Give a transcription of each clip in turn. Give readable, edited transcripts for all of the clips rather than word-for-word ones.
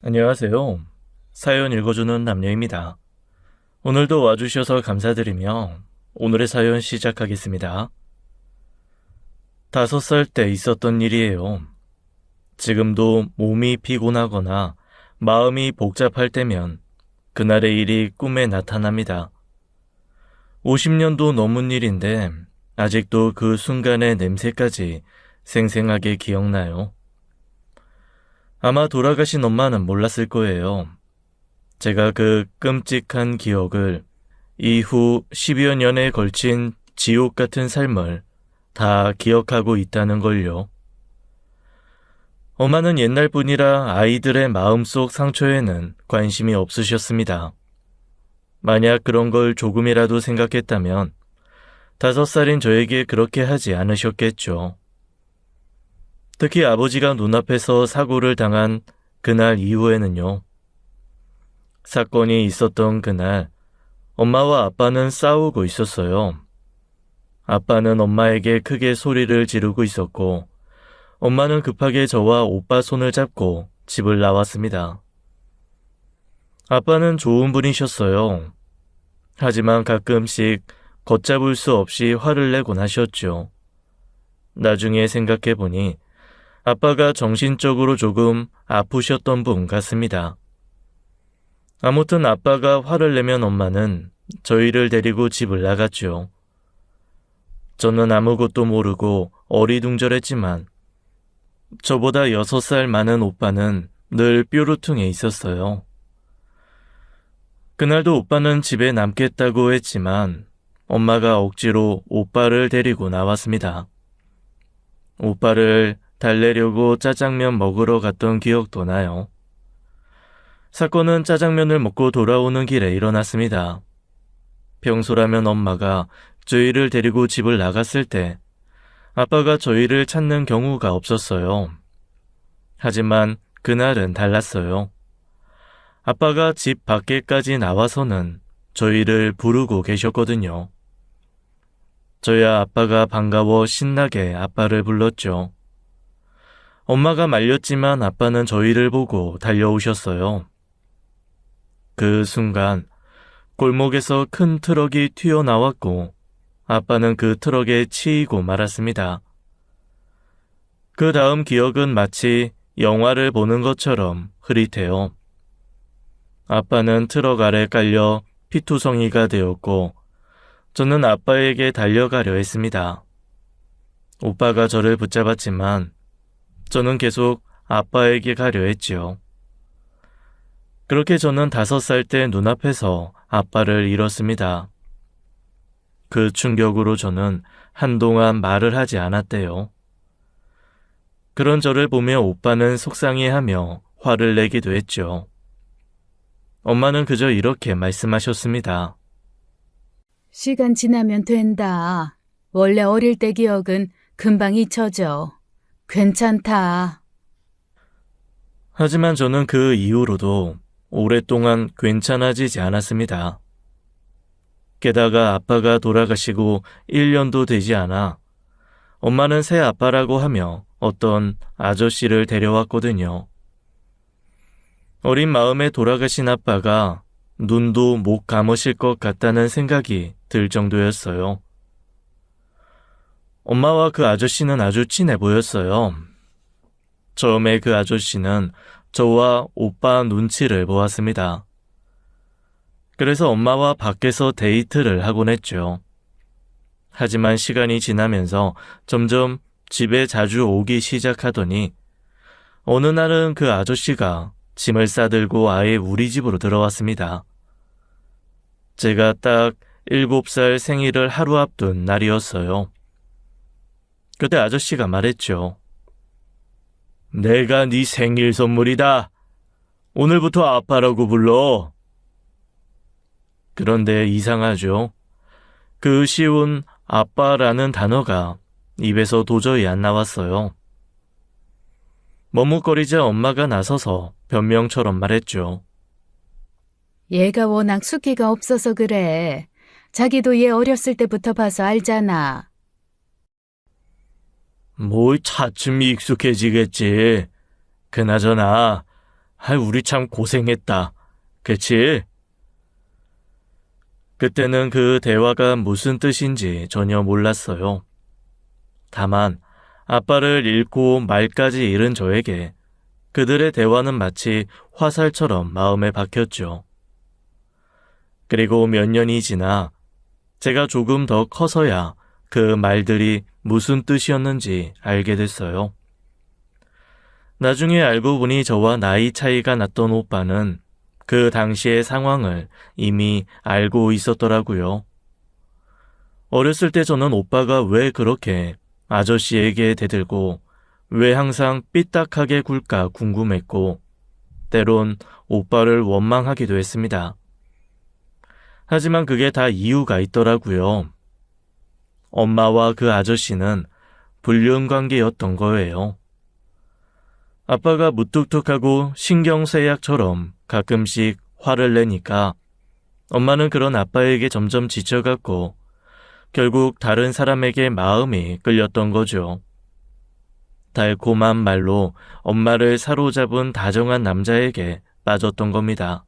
안녕하세요. 사연 읽어주는 남녀입니다. 오늘도 와주셔서 감사드리며 오늘의 사연 시작하겠습니다. 5살 때 있었던 일이에요. 지금도 몸이 피곤하거나 마음이 복잡할 때면 그날의 일이 꿈에 나타납니다. 50년도 넘은 일인데 아직도 그 순간의 냄새까지 생생하게 기억나요. 아마 돌아가신 엄마는 몰랐을 거예요. 제가 그 끔찍한 기억을 이후 10여 년에 걸친 지옥 같은 삶을 다 기억하고 있다는 걸요. 엄마는 옛날 분이라 아이들의 마음속 상처에는 관심이 없으셨습니다. 만약 그런 걸 조금이라도 생각했다면 5살인 저에게 그렇게 하지 않으셨겠죠. 특히 아버지가 눈앞에서 사고를 당한 그날 이후에는요. 사건이 있었던 그날 엄마와 아빠는 싸우고 있었어요. 아빠는 엄마에게 크게 소리를 지르고 있었고 엄마는 급하게 저와 오빠 손을 잡고 집을 나왔습니다. 아빠는 좋은 분이셨어요. 하지만 가끔씩 걷잡을 수 없이 화를 내곤 하셨죠. 나중에 생각해보니 아빠가 정신적으로 조금 아프셨던 분 같습니다. 아무튼 아빠가 화를 내면 엄마는 저희를 데리고 집을 나갔죠. 저는 아무것도 모르고 어리둥절했지만 저보다 6살 많은 오빠는 늘 뾰루퉁해 있었어요. 그날도 오빠는 집에 남겠다고 했지만 엄마가 억지로 오빠를 데리고 나왔습니다. 오빠를 달래려고 짜장면 먹으러 갔던 기억도 나요. 사건은 짜장면을 먹고 돌아오는 길에 일어났습니다. 평소라면 엄마가 저희를 데리고 집을 나갔을 때 아빠가 저희를 찾는 경우가 없었어요. 하지만 그날은 달랐어요. 아빠가 집 밖에까지 나와서는 저희를 부르고 계셨거든요. 저야 아빠가 반가워 신나게 아빠를 불렀죠. 엄마가 말렸지만 아빠는 저희를 보고 달려오셨어요. 그 순간 골목에서 큰 트럭이 튀어나왔고 아빠는 그 트럭에 치이고 말았습니다. 그 다음 기억은 마치 영화를 보는 것처럼 흐릿해요. 아빠는 트럭 아래 깔려 피투성이가 되었고 저는 아빠에게 달려가려 했습니다. 오빠가 저를 붙잡았지만 저는 계속 아빠에게 가려 했지요. 그렇게 저는 5살 때 눈앞에서 아빠를 잃었습니다. 그 충격으로 저는 한동안 말을 하지 않았대요. 그런 저를 보며 오빠는 속상해하며 화를 내기도 했죠. 엄마는 그저 이렇게 말씀하셨습니다. 시간 지나면 된다. 원래 어릴 때 기억은 금방 잊혀져. 괜찮다. 하지만 저는 그 이후로도 오랫동안 괜찮아지지 않았습니다. 게다가 아빠가 돌아가시고 1년도 되지 않아 엄마는 새 아빠라고 하며 어떤 아저씨를 데려왔거든요. 어린 마음에 돌아가신 아빠가 눈도 못 감으실 것 같다는 생각이 들 정도였어요. 엄마와 그 아저씨는 아주 친해 보였어요. 처음에 그 아저씨는 저와 오빠 눈치를 보았습니다. 그래서 엄마와 밖에서 데이트를 하곤 했죠. 하지만 시간이 지나면서 점점 집에 자주 오기 시작하더니 어느 날은 그 아저씨가 짐을 싸들고 아예 우리 집으로 들어왔습니다. 제가 딱 7살 생일을 하루 앞둔 날이었어요. 그때 아저씨가 말했죠. 내가 네 생일 선물이다. 오늘부터 아빠라고 불러. 그런데 이상하죠. 그 쉬운 아빠라는 단어가 입에서 도저히 안 나왔어요. 머뭇거리자 엄마가 나서서 변명처럼 말했죠. 얘가 워낙 숫기가 없어서 그래. 자기도 얘 어렸을 때부터 봐서 알잖아. 뭐 차츰 익숙해지겠지. 그나저나 우리 참 고생했다. 그치? 그때는 그 대화가 무슨 뜻인지 전혀 몰랐어요. 다만 아빠를 잃고 말까지 잃은 저에게 그들의 대화는 마치 화살처럼 마음에 박혔죠. 그리고 몇 년이 지나 제가 조금 더 커서야 그 말들이 무슨 뜻이었는지 알게 됐어요. 나중에 알고 보니 저와 나이 차이가 났던 오빠는 그 당시의 상황을 이미 알고 있었더라고요. 어렸을 때 저는 오빠가 왜 그렇게 아저씨에게 대들고 왜 항상 삐딱하게 굴까 궁금했고 때론 오빠를 원망하기도 했습니다. 하지만 그게 다 이유가 있더라고요. 엄마와 그 아저씨는 불륜 관계였던 거예요. 아빠가 무뚝뚝하고 신경쇠약처럼 가끔씩 화를 내니까 엄마는 그런 아빠에게 점점 지쳐갔고 결국 다른 사람에게 마음이 끌렸던 거죠. 달콤한 말로 엄마를 사로잡은 다정한 남자에게 빠졌던 겁니다.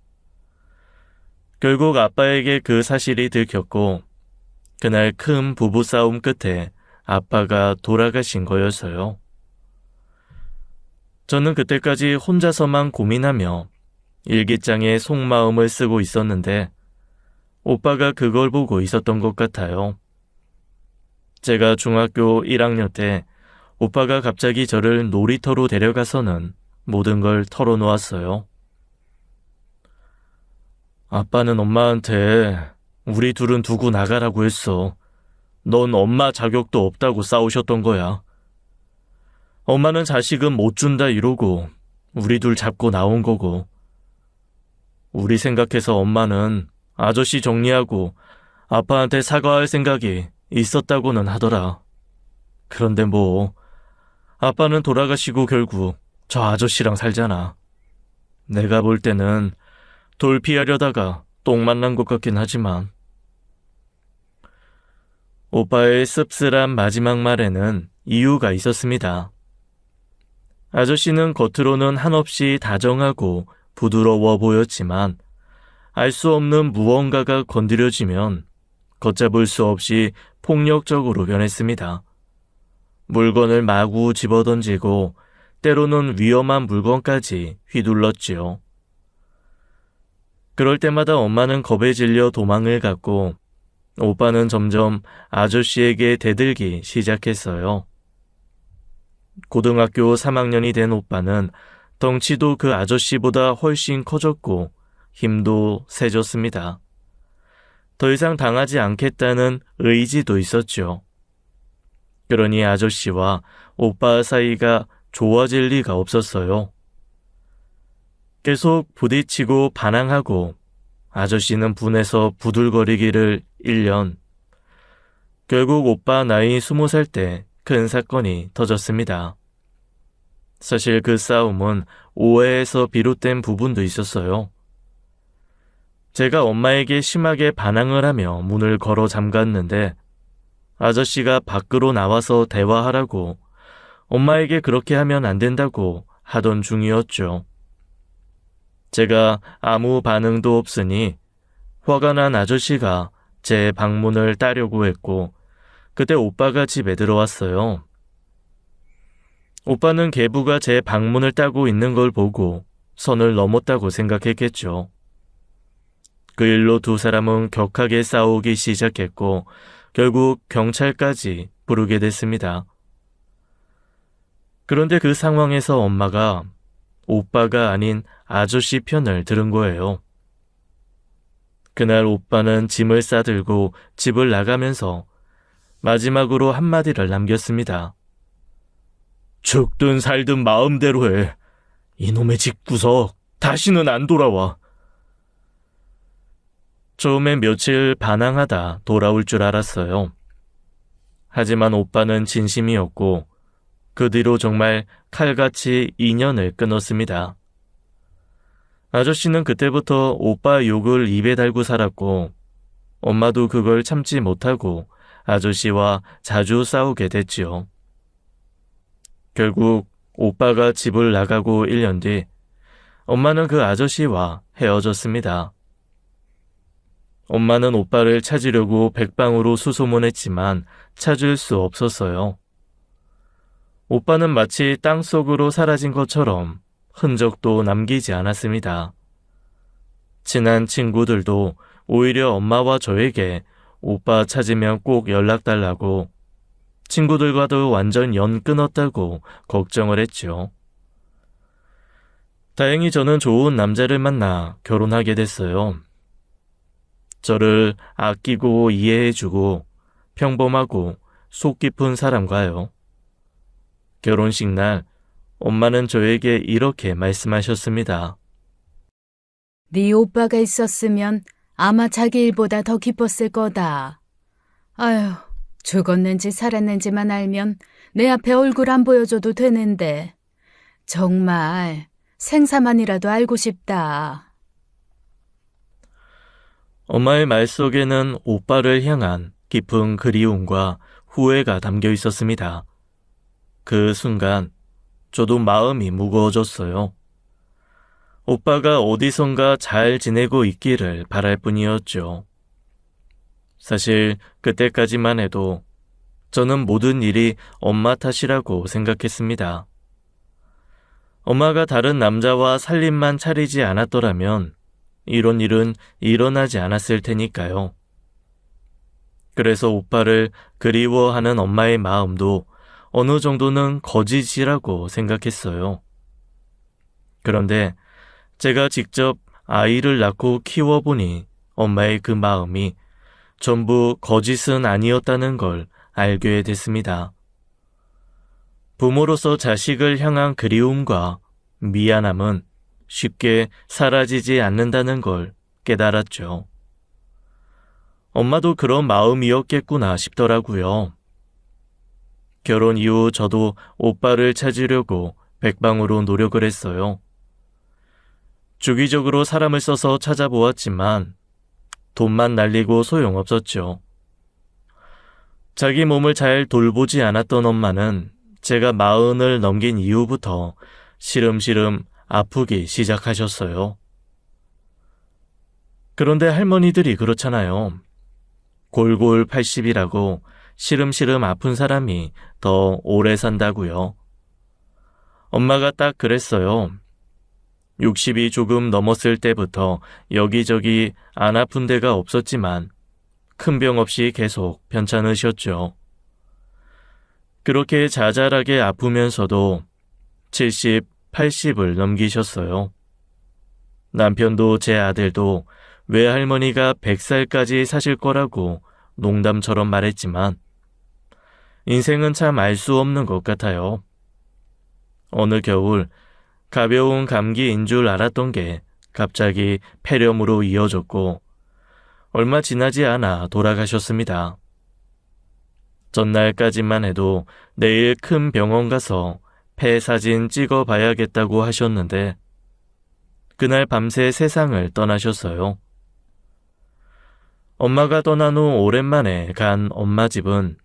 결국 아빠에게 그 사실이 들켰고 그날 큰 부부싸움 끝에 아빠가 돌아가신 거였어요. 저는 그때까지 혼자서만 고민하며 일기장에 속마음을 쓰고 있었는데 오빠가 그걸 보고 있었던 것 같아요. 제가 중학교 1학년 때 오빠가 갑자기 저를 놀이터로 데려가서는 모든 걸 털어놓았어요. 아빠는 엄마한테 우리 둘은 두고 나가라고 했어. 넌 엄마 자격도 없다고 싸우셨던 거야. 엄마는 자식은 못 준다 이러고 우리 둘 잡고 나온 거고. 우리 생각해서 엄마는 아저씨 정리하고 아빠한테 사과할 생각이 있었다고는 하더라. 그런데 뭐 아빠는 돌아가시고 결국 저 아저씨랑 살잖아. 내가 볼 때는 돌피하려다가 똥 만난 것 같긴 하지만. 오빠의 씁쓸한 마지막 말에는 이유가 있었습니다. 아저씨는 겉으로는 한없이 다정하고 부드러워 보였지만 알 수 없는 무언가가 건드려지면 걷잡을 수 없이 폭력적으로 변했습니다. 물건을 마구 집어던지고 때로는 위험한 물건까지 휘둘렀지요. 그럴 때마다 엄마는 겁에 질려 도망을 갔고 오빠는 점점 아저씨에게 대들기 시작했어요. 고등학교 3학년이 된 오빠는 덩치도 그 아저씨보다 훨씬 커졌고 힘도 세졌습니다. 더 이상 당하지 않겠다는 의지도 있었죠. 그러니 아저씨와 오빠 사이가 좋아질 리가 없었어요. 계속 부딪히고 반항하고 아저씨는 분해서 부들거리기를 1년. 결국 오빠 나이 20살 때 큰 사건이 터졌습니다. 사실 그 싸움은 오해에서 비롯된 부분도 있었어요. 제가 엄마에게 심하게 반항을 하며 문을 걸어 잠갔는데 아저씨가 밖으로 나와서 대화하라고 엄마에게 그렇게 하면 안 된다고 하던 중이었죠. 제가 아무 반응도 없으니 화가 난 아저씨가 제 방문을 따려고 했고 그때 오빠가 집에 들어왔어요. 오빠는 계부가 제 방문을 따고 있는 걸 보고 선을 넘었다고 생각했겠죠. 그 일로 두 사람은 격하게 싸우기 시작했고 결국 경찰까지 부르게 됐습니다. 그런데 그 상황에서 엄마가 오빠가 아닌 아저씨 편을 들은 거예요. 그날 오빠는 짐을 싸들고 집을 나가면서 마지막으로 한마디를 남겼습니다. 죽든 살든 마음대로 해. 이놈의 집구석 다시는 안 돌아와. 처음엔 며칠 반항하다 돌아올 줄 알았어요. 하지만 오빠는 진심이었고 그 뒤로 정말 칼같이 인연을 끊었습니다. 아저씨는 그때부터 오빠 욕을 입에 달고 살았고 엄마도 그걸 참지 못하고 아저씨와 자주 싸우게 됐지요. 결국 오빠가 집을 나가고 1년 뒤 엄마는 그 아저씨와 헤어졌습니다. 엄마는 오빠를 찾으려고 백방으로 수소문했지만 찾을 수 없었어요. 오빠는 마치 땅속으로 사라진 것처럼 흔적도 남기지 않았습니다. 친한 친구들도 오히려 엄마와 저에게 오빠 찾으면 꼭 연락달라고, 친구들과도 완전 연 끊었다고 걱정을 했죠. 다행히 저는 좋은 남자를 만나 결혼하게 됐어요. 저를 아끼고 이해해주고 평범하고 속 깊은 사람과요. 결혼식 날 엄마는 저에게 이렇게 말씀하셨습니다. 네 오빠가 있었으면 아마 자기 일보다 더 기뻤을 거다. 아휴, 죽었는지 살았는지만 알면 내 앞에 얼굴 안 보여줘도 되는데 정말 생사만이라도 알고 싶다. 엄마의 말 속에는 오빠를 향한 깊은 그리움과 후회가 담겨 있었습니다. 그 순간 저도 마음이 무거워졌어요. 오빠가 어디선가 잘 지내고 있기를 바랄 뿐이었죠. 사실 그때까지만 해도 저는 모든 일이 엄마 탓이라고 생각했습니다. 엄마가 다른 남자와 살림만 차리지 않았더라면 이런 일은 일어나지 않았을 테니까요. 그래서 오빠를 그리워하는 엄마의 마음도 어느 정도는 거짓이라고 생각했어요. 그런데 제가 직접 아이를 낳고 키워보니 엄마의 그 마음이 전부 거짓은 아니었다는 걸 알게 됐습니다. 부모로서 자식을 향한 그리움과 미안함은 쉽게 사라지지 않는다는 걸 깨달았죠. 엄마도 그런 마음이었겠구나 싶더라고요. 결혼 이후 저도 오빠를 찾으려고 백방으로 노력을 했어요. 주기적으로 사람을 써서 찾아보았지만 돈만 날리고 소용없었죠. 자기 몸을 잘 돌보지 않았던 엄마는 제가 40을 넘긴 이후부터 시름시름 아프기 시작하셨어요. 그런데 할머니들이 그렇잖아요. 골골 80이라고 시름시름 아픈 사람이 더 오래 산다고요. 엄마가 딱 그랬어요. 60이 조금 넘었을 때부터 여기저기 안 아픈 데가 없었지만 큰 병 없이 계속 편찮으셨죠. 그렇게 자잘하게 아프면서도 70, 80을 넘기셨어요. 남편도 제 아들도 외할머니가 100살까지 사실 거라고 농담처럼 말했지만 인생은 참 알 수 없는 것 같아요. 어느 겨울 가벼운 감기인 줄 알았던 게 갑자기 폐렴으로 이어졌고 얼마 지나지 않아 돌아가셨습니다. 전날까지만 해도 내일 큰 병원 가서 폐 사진 찍어봐야겠다고 하셨는데 그날 밤새 세상을 떠나셨어요. 엄마가 떠난 후 오랜만에 간 엄마 집은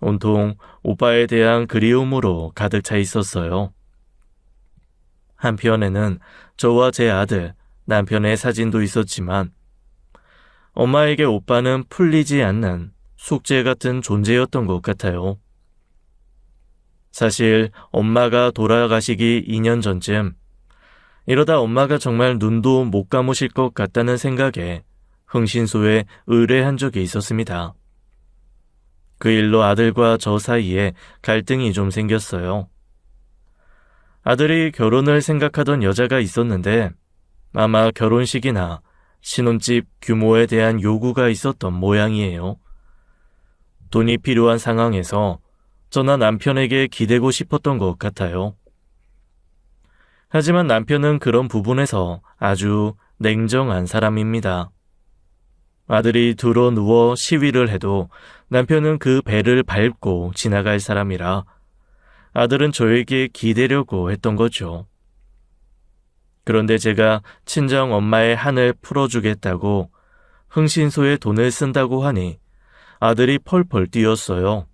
온통 오빠에 대한 그리움으로 가득 차 있었어요. 한편에는 저와 제 아들, 남편의 사진도 있었지만 엄마에게 오빠는 풀리지 않는 숙제 같은 존재였던 것 같아요. 사실 엄마가 돌아가시기 2년 전쯤 이러다 엄마가 정말 눈도 못 감으실 것 같다는 생각에 흥신소에 의뢰한 적이 있었습니다. 그 일로 아들과 저 사이에 갈등이 좀 생겼어요. 아들이 결혼을 생각하던 여자가 있었는데 아마 결혼식이나 신혼집 규모에 대한 요구가 있었던 모양이에요. 돈이 필요한 상황에서 저나 남편에게 기대고 싶었던 것 같아요. 하지만 남편은 그런 부분에서 아주 냉정한 사람입니다. 아들이 들어 누워 시위를 해도 남편은 그 배를 밟고 지나갈 사람이라 아들은 저에게 기대려고 했던 거죠. 그런데 제가 친정 엄마의 한을 풀어주겠다고 흥신소에 돈을 쓴다고 하니 아들이 펄펄 뛰었어요.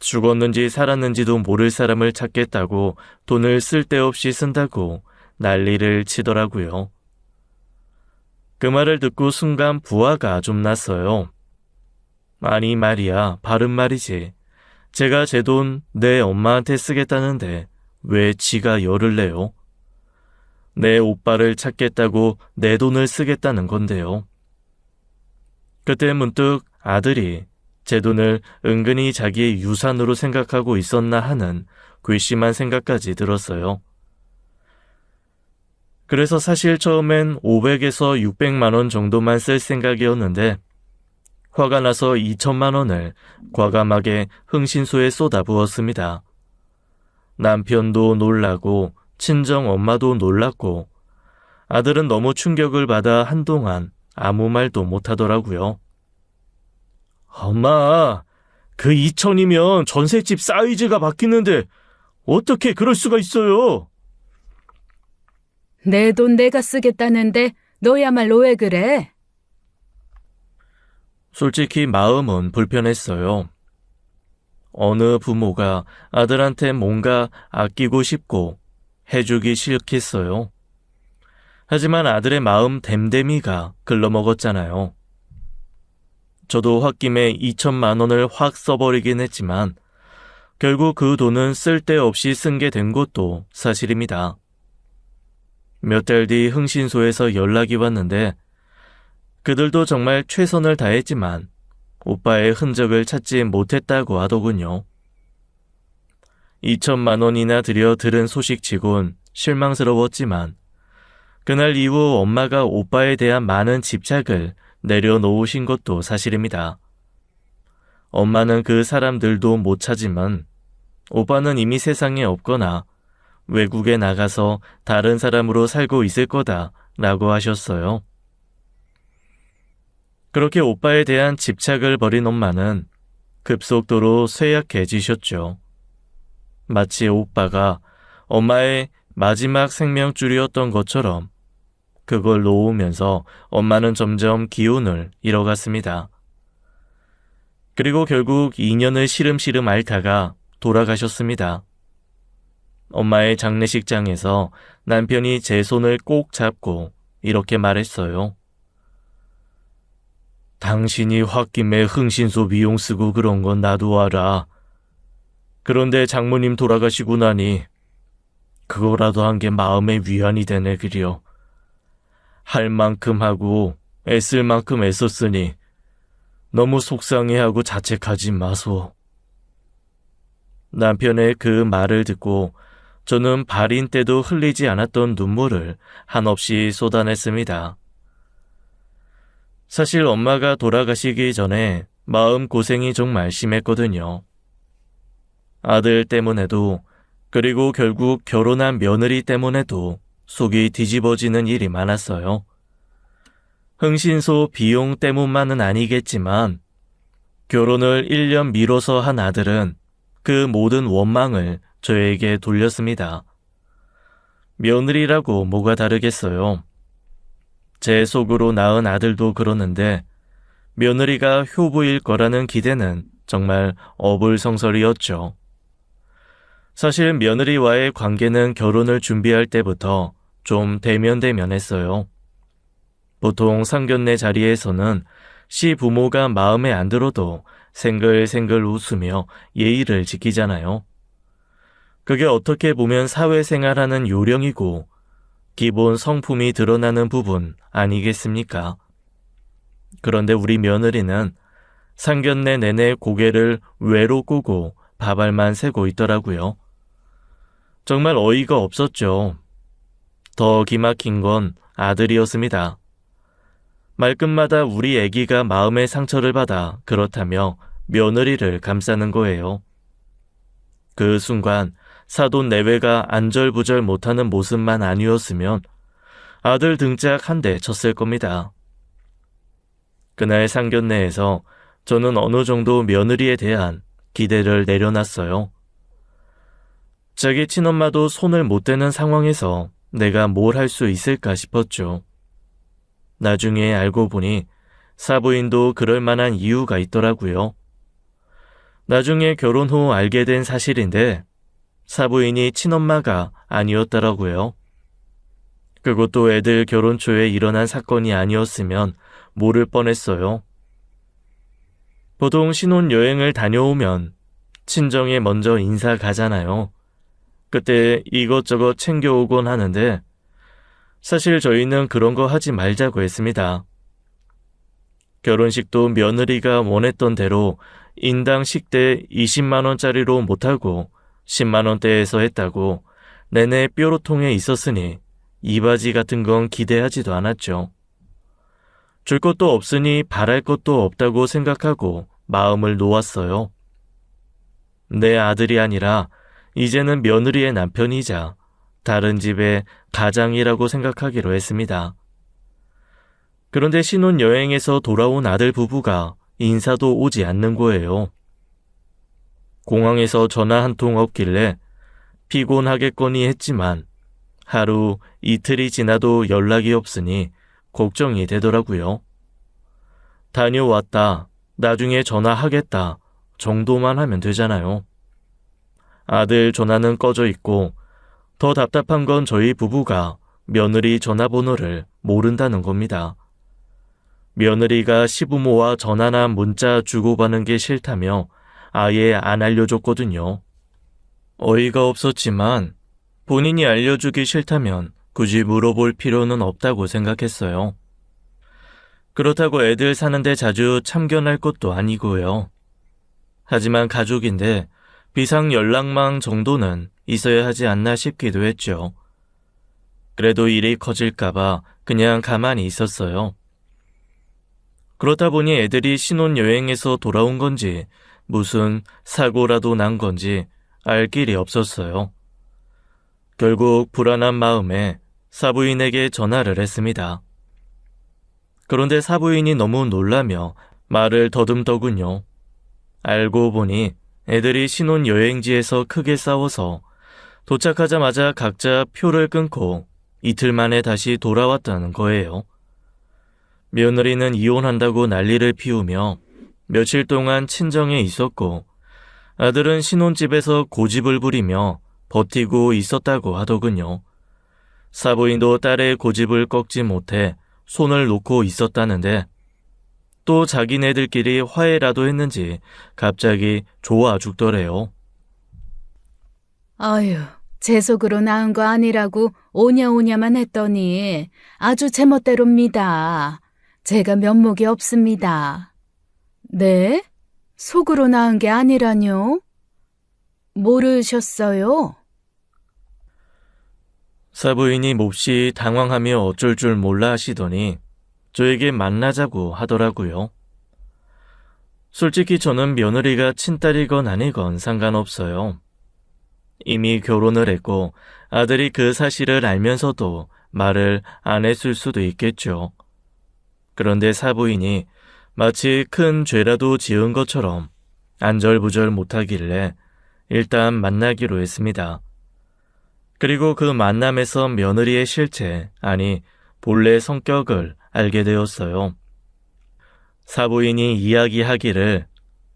죽었는지 살았는지도 모를 사람을 찾겠다고 돈을 쓸데없이 쓴다고 난리를 치더라고요. 그 말을 듣고 순간 부화가 좀 났어요. 아니 말이야, 바른 말이지. 제가 제 돈 내 엄마한테 쓰겠다는데 왜 지가 열을 내요? 내 오빠를 찾겠다고 내 돈을 쓰겠다는 건데요. 그때 문득 아들이 제 돈을 은근히 자기의 유산으로 생각하고 있었나 하는 괘씸한 생각까지 들었어요. 그래서 사실 처음엔 500에서 600만 원 정도만 쓸 생각이었는데 화가 나서 2천만 원을 과감하게 흥신소에 쏟아부었습니다. 남편도 놀라고 친정 엄마도 놀랐고 아들은 너무 충격을 받아 한동안 아무 말도 못하더라고요. 엄마, 그 2천이면 전셋집 사이즈가 바뀌는데 어떻게 그럴 수가 있어요? 내 돈 내가 쓰겠다는데 너야말로 왜 그래? 솔직히 마음은 불편했어요. 어느 부모가 아들한테 뭔가 아끼고 싶고 해주기 싫겠어요. 하지만 아들의 마음 댐댐이가 글러먹었잖아요. 저도 홧김에 2천만 원을 확 써버리긴 했지만 결국 그 돈은 쓸데없이 쓴 게 된 것도 사실입니다. 몇 달 뒤 흥신소에서 연락이 왔는데 그들도 정말 최선을 다했지만 오빠의 흔적을 찾지 못했다고 하더군요. 2천만 원이나 들여 들은 소식치곤 실망스러웠지만 그날 이후 엄마가 오빠에 대한 많은 집착을 내려놓으신 것도 사실입니다. 엄마는 그 사람들도 못 찾으면 오빠는 이미 세상에 없거나 외국에 나가서 다른 사람으로 살고 있을 거다라고 하셨어요. 그렇게 오빠에 대한 집착을 버린 엄마는 급속도로 쇠약해지셨죠. 마치 오빠가 엄마의 마지막 생명줄이었던 것처럼 그걸 놓으면서 엄마는 점점 기운을 잃어갔습니다. 그리고 결국 2년을 시름시름 앓다가 돌아가셨습니다. 엄마의 장례식장에서 남편이 제 손을 꼭 잡고 이렇게 말했어요. 당신이 홧김에 흥신소 비용 쓰고 그런 건 나도 알아. 그런데 장모님 돌아가시고 나니 그거라도 한 게 마음의 위안이 되네 그려. 할 만큼 하고 애쓸 만큼 애썼으니 너무 속상해하고 자책하지 마소. 남편의 그 말을 듣고 저는 발인 때도 흘리지 않았던 눈물을 한없이 쏟아냈습니다. 사실 엄마가 돌아가시기 전에 마음고생이 정말 심했거든요. 아들 때문에도 그리고 결국 결혼한 며느리 때문에도 속이 뒤집어지는 일이 많았어요. 흥신소 비용 때문만은 아니겠지만 결혼을 1년 미뤄서 한 아들은 그 모든 원망을 저에게 돌렸습니다. 며느리라고 뭐가 다르겠어요. 제 속으로 낳은 아들도 그러는데 며느리가 효부일 거라는 기대는 정말 어불성설이었죠. 사실 며느리와의 관계는 결혼을 준비할 때부터 좀 대면대면했어요. 보통 상견례 자리에서는 시부모가 마음에 안 들어도 생글생글 웃으며 예의를 지키잖아요. 그게 어떻게 보면 사회생활하는 요령이고 기본 성품이 드러나는 부분 아니겠습니까? 그런데 우리 며느리는 상견례 내내 고개를 외로 끄고 밥알만 새고 있더라고요. 정말 어이가 없었죠. 더 기막힌 건 아들이었습니다. 말끝마다 우리 애기가 마음의 상처를 받아 그렇다며 며느리를 감싸는 거예요. 그 순간 사돈 내외가 안절부절 못하는 모습만 아니었으면 아들 등짝 한 대 쳤을 겁니다. 그날 상견례에서 저는 어느 정도 며느리에 대한 기대를 내려놨어요. 자기 친엄마도 손을 못 대는 상황에서 내가 뭘 할 수 있을까 싶었죠. 나중에 알고 보니 사부인도 그럴 만한 이유가 있더라고요. 나중에 결혼 후 알게 된 사실인데 사부인이 친엄마가 아니었더라고요. 그것도 애들 결혼 초에 일어난 사건이 아니었으면 모를 뻔했어요. 보통 신혼여행을 다녀오면 친정에 먼저 인사 가잖아요. 그때 이것저것 챙겨오곤 하는데 사실 저희는 그런 거 하지 말자고 했습니다. 결혼식도 며느리가 원했던 대로 인당 식대 20만 원짜리로 못하고 10만 원대에서 했다고 내내 뾰로통에 있었으니 이바지 같은 건 기대하지도 않았죠. 줄 것도 없으니 바랄 것도 없다고 생각하고 마음을 놓았어요. 내 아들이 아니라 이제는 며느리의 남편이자 다른 집의 가장이라고 생각하기로 했습니다. 그런데 신혼여행에서 돌아온 아들 부부가 인사도 오지 않는 거예요. 공항에서 전화 한 통 없길래 피곤하겠거니 했지만 하루 이틀이 지나도 연락이 없으니 걱정이 되더라고요. 다녀왔다, 나중에 전화하겠다 정도만 하면 되잖아요. 아들 전화는 꺼져 있고 더 답답한 건 저희 부부가 며느리 전화번호를 모른다는 겁니다. 며느리가 시부모와 전화나 문자 주고받는 게 싫다며 아예 안 알려줬거든요. 어이가 없었지만 본인이 알려주기 싫다면 굳이 물어볼 필요는 없다고 생각했어요. 그렇다고 애들 사는데 자주 참견할 것도 아니고요. 하지만 가족인데 비상 연락망 정도는 있어야 하지 않나 싶기도 했죠. 그래도 일이 커질까봐 그냥 가만히 있었어요. 그렇다 보니 애들이 신혼여행에서 돌아온 건지 무슨 사고라도 난 건지 알 길이 없었어요. 결국 불안한 마음에 사부인에게 전화를 했습니다. 그런데 사부인이 너무 놀라며 말을 더듬더군요. 알고 보니 애들이 신혼여행지에서 크게 싸워서 도착하자마자 각자 표를 끊고 이틀 만에 다시 돌아왔다는 거예요. 며느리는 이혼한다고 난리를 피우며 며칠 동안 친정에 있었고 아들은 신혼집에서 고집을 부리며 버티고 있었다고 하더군요. 사부인도 딸의 고집을 꺾지 못해 손을 놓고 있었다는데 또 자기네들끼리 화해라도 했는지 갑자기 좋아 죽더래요. 아유, 제 속으로 낳은 거 아니라고 오냐오냐만 했더니 아주 제멋대로입니다. 제가 면목이 없습니다. 네? 속으로 낳은 게 아니라뇨? 모르셨어요? 사부인이 몹시 당황하며 어쩔 줄 몰라 하시더니 저에게 만나자고 하더라고요. 솔직히 저는 며느리가 친딸이건 아니건 상관없어요. 이미 결혼을 했고 아들이 그 사실을 알면서도 말을 안 했을 수도 있겠죠. 그런데 사부인이 마치 큰 죄라도 지은 것처럼 안절부절 못하길래 일단 만나기로 했습니다. 그리고 그 만남에서 며느리의 실체, 아니 본래 성격을 알게 되었어요. 사부인이 이야기하기를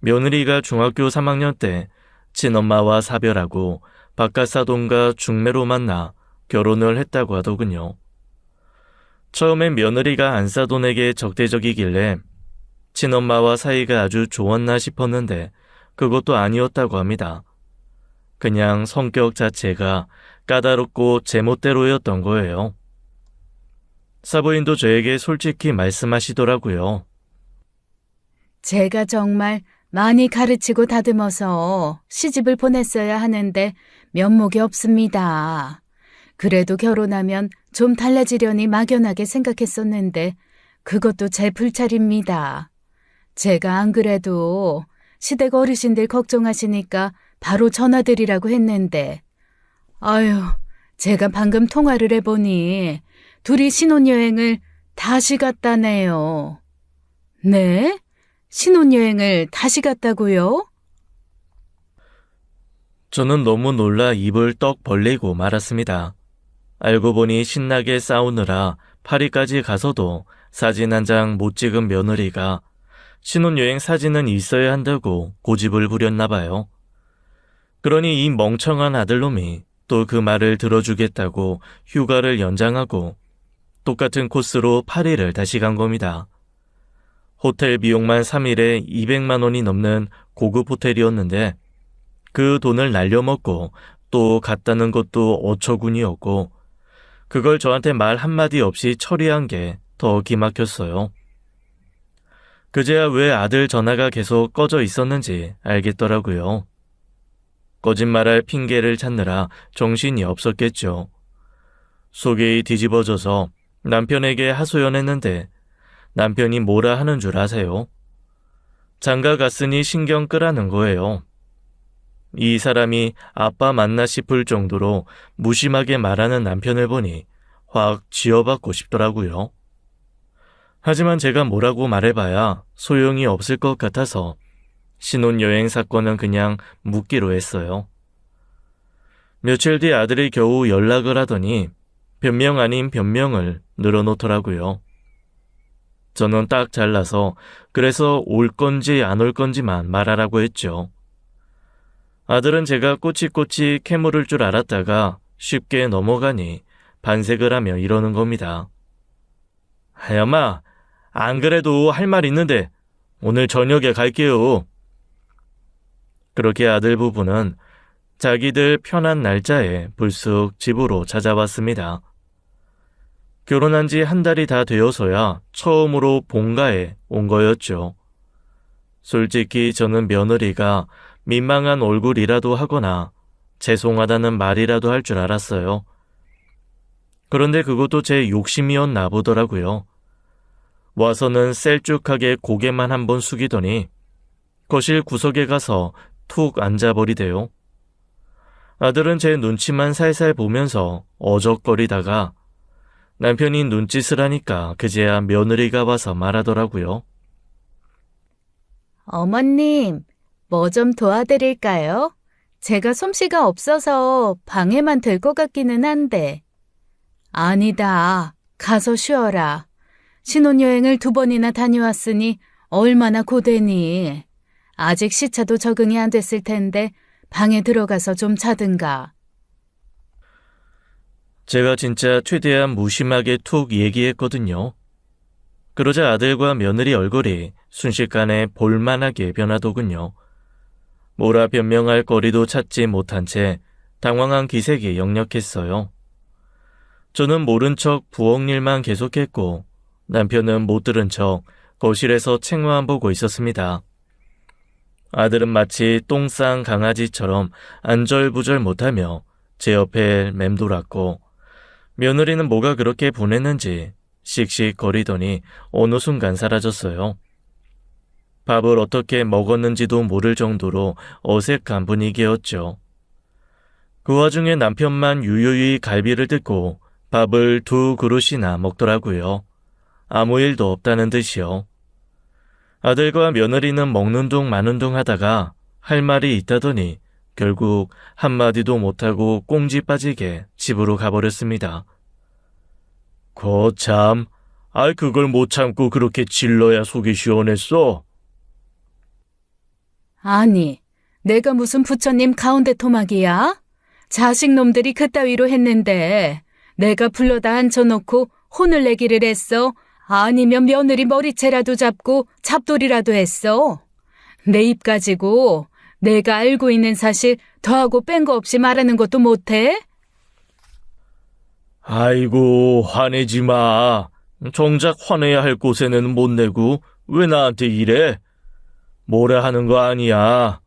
며느리가 중학교 3학년 때 친엄마와 사별하고 바깥사돈과 중매로 만나 결혼을 했다고 하더군요. 처음엔 며느리가 안사돈에게 적대적이길래 친엄마와 사이가 아주 좋았나 싶었는데 그것도 아니었다고 합니다. 그냥 성격 자체가 까다롭고 제멋대로였던 거예요. 사부인도 저에게 솔직히 말씀하시더라고요. 제가 정말 많이 가르치고 다듬어서 시집을 보냈어야 하는데 면목이 없습니다. 그래도 결혼하면 좀 달라지려니 막연하게 생각했었는데 그것도 제 불찰입니다. 제가 안 그래도 시댁 어르신들 걱정하시니까 바로 전화드리라고 했는데 아유, 제가 방금 통화를 해보니 둘이 신혼여행을 다시 갔다네요. 네? 신혼여행을 다시 갔다고요? 저는 너무 놀라 입을 떡 벌리고 말았습니다. 알고 보니 신나게 싸우느라 파리까지 가서도 사진 한 장 못 찍은 며느리가 신혼여행 사진은 있어야 한다고 고집을 부렸나 봐요. 그러니 이 멍청한 아들놈이 또 그 말을 들어주겠다고 휴가를 연장하고 똑같은 코스로 파리를 다시 간 겁니다. 호텔 비용만 3일에 200만 원이 넘는 고급 호텔이었는데 그 돈을 날려먹고 또 갔다는 것도 어처구니였고 그걸 저한테 말 한마디 없이 처리한 게 더 기막혔어요. 그제야 왜 아들 전화가 계속 꺼져 있었는지 알겠더라고요. 거짓말할 핑계를 찾느라 정신이 없었겠죠. 속이 뒤집어져서 남편에게 하소연했는데 남편이 뭐라 하는 줄 아세요? 장가 갔으니 신경 끄라는 거예요. 이 사람이 아빠 맞나 싶을 정도로 무심하게 말하는 남편을 보니 확 쥐어받고 싶더라고요. 하지만 제가 뭐라고 말해봐야 소용이 없을 것 같아서 신혼여행 사건은 그냥 묻기로 했어요. 며칠 뒤 아들이 겨우 연락을 하더니 변명 아닌 변명을 늘어놓더라고요. 저는 딱 잘라서 그래서 올 건지 안 올 건지만 말하라고 했죠. 아들은 제가 꼬치꼬치 캐물을 줄 알았다가 쉽게 넘어가니 반색을 하며 이러는 겁니다. 하야마, 안 그래도 할 말 있는데 오늘 저녁에 갈게요. 그렇게 아들 부부는 자기들 편한 날짜에 불쑥 집으로 찾아왔습니다. 결혼한 지 한 달이 다 되어서야 처음으로 본가에 온 거였죠. 솔직히 저는 며느리가 민망한 얼굴이라도 하거나 죄송하다는 말이라도 할 줄 알았어요. 그런데 그것도 제 욕심이었나 보더라고요. 와서는 셀쭉하게 고개만 한번 숙이더니 거실 구석에 가서 툭 앉아버리대요. 아들은 제 눈치만 살살 보면서 어적거리다가 남편이 눈짓을 하니까 그제야 며느리가 와서 말하더라고요. 어머님, 뭐 좀 도와드릴까요? 제가 솜씨가 없어서 방해만 될 것 같기는 한데. 아니다. 가서 쉬어라. 신혼여행을 2번이나 다녀왔으니 얼마나 고되니. 아직 시차도 적응이 안 됐을 텐데 방에 들어가서 좀 자든가. 제가 진짜 최대한 무심하게 툭 얘기했거든요. 그러자 아들과 며느리 얼굴이 순식간에 볼만하게 변하더군요. 뭐라 변명할 거리도 찾지 못한 채 당황한 기색이 역력했어요. 저는 모른 척 부엌 일만 계속했고 남편은 못 들은 척 거실에서 책만 보고 있었습니다. 아들은 마치 똥 싼 강아지처럼 안절부절 못하며 제 옆에 맴돌았고 며느리는 뭐가 그렇게 분했는지 씩씩거리더니 어느 순간 사라졌어요. 밥을 어떻게 먹었는지도 모를 정도로 어색한 분위기였죠. 그 와중에 남편만 유유히 갈비를 뜯고 밥을 2 그릇이나 먹더라고요. 아무 일도 없다는 듯이요. 아들과 며느리는 먹는 둥 마는 둥 하다가 할 말이 있다더니 결국 한마디도 못하고 꽁지 빠지게 집으로 가버렸습니다. 거참, 그걸 못 참고 그렇게 질러야 속이 시원했어? 아니, 내가 무슨 부처님 가운데 토막이야? 자식놈들이 그따위로 했는데 내가 불러다 앉혀놓고 혼을 내기를 했어? 아니면 며느리 머리채라도 잡고 잡돌이라도 했어? 내 입 가지고 내가 알고 있는 사실 더하고 뺀 거 없이 말하는 것도 못해? 아이고, 화내지 마. 정작 화내야 할 곳에는 못 내고 왜 나한테 이래? 뭐라 하는 거 아니야.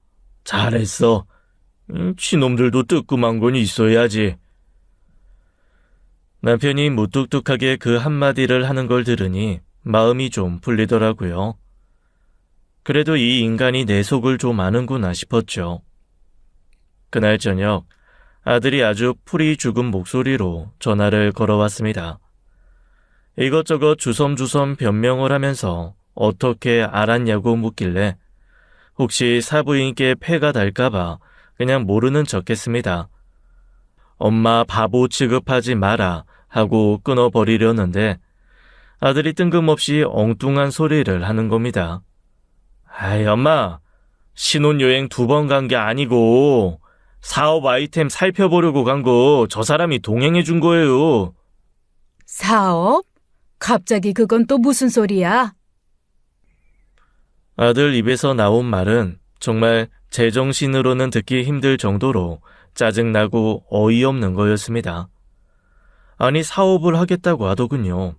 잘했어. 치놈들도 뜨끔한 건 있어야지. 남편이 무뚝뚝하게 그 한마디를 하는 걸 들으니 마음이 좀 풀리더라고요. 그래도 이 인간이 내 속을 좀 아는구나 싶었죠. 그날 저녁 아들이 아주 풀이 죽은 목소리로 전화를 걸어왔습니다. 이것저것 주섬주섬 변명을 하면서 어떻게 알았냐고 묻길래 혹시 사부인께 폐가 달까봐 그냥 모르는 척했습니다. 엄마 바보 취급하지 마라 하고 끊어버리려는데 아들이 뜬금없이 엉뚱한 소리를 하는 겁니다. 아이 엄마, 신혼여행 2번 간 게 아니고 사업 아이템 살펴보려고 간 거 저 사람이 동행해 준 거예요. 사업? 갑자기 그건 또 무슨 소리야? 아들 입에서 나온 말은 정말 제정신으로는 듣기 힘들 정도로 짜증나고 어이없는 거였습니다. 아니, 사업을 하겠다고 하더군요.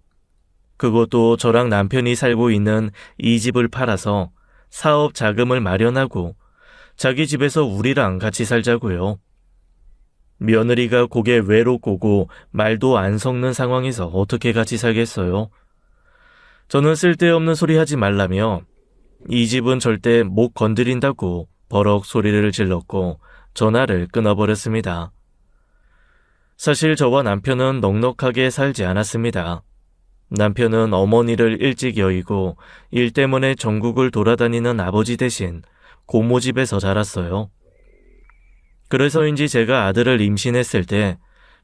그것도 저랑 남편이 살고 있는 이 집을 팔아서 사업 자금을 마련하고 자기 집에서 우리랑 같이 살자고요. 며느리가 고개 외로 꼬고 말도 안 섞는 상황에서 어떻게 같이 살겠어요? 저는 쓸데없는 소리 하지 말라며 이 집은 절대 못 건드린다고 버럭 소리를 질렀고 전화를 끊어버렸습니다. 사실 저와 남편은 넉넉하게 살지 않았습니다. 남편은 어머니를 일찍 여의고 일 때문에 전국을 돌아다니는 아버지 대신 고모집에서 자랐어요. 그래서인지 제가 아들을 임신했을 때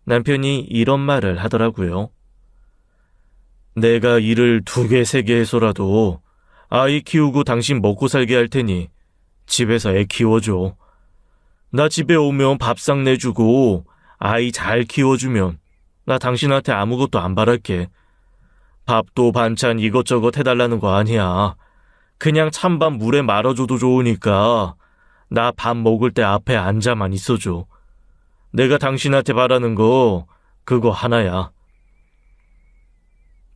남편이 이런 말을 하더라고요. 내가 일을 2개, 3개 해서라도 아이 키우고 당신 먹고 살게 할 테니 집에서 애 키워줘. 나 집에 오면 밥상 내주고 아이 잘 키워주면 나 당신한테 아무것도 안 바랄게. 밥도 반찬 이것저것 해달라는 거 아니야. 그냥 찬밥 물에 말아줘도 좋으니까 나 밥 먹을 때 앞에 앉아만 있어줘. 내가 당신한테 바라는 거 그거 하나야.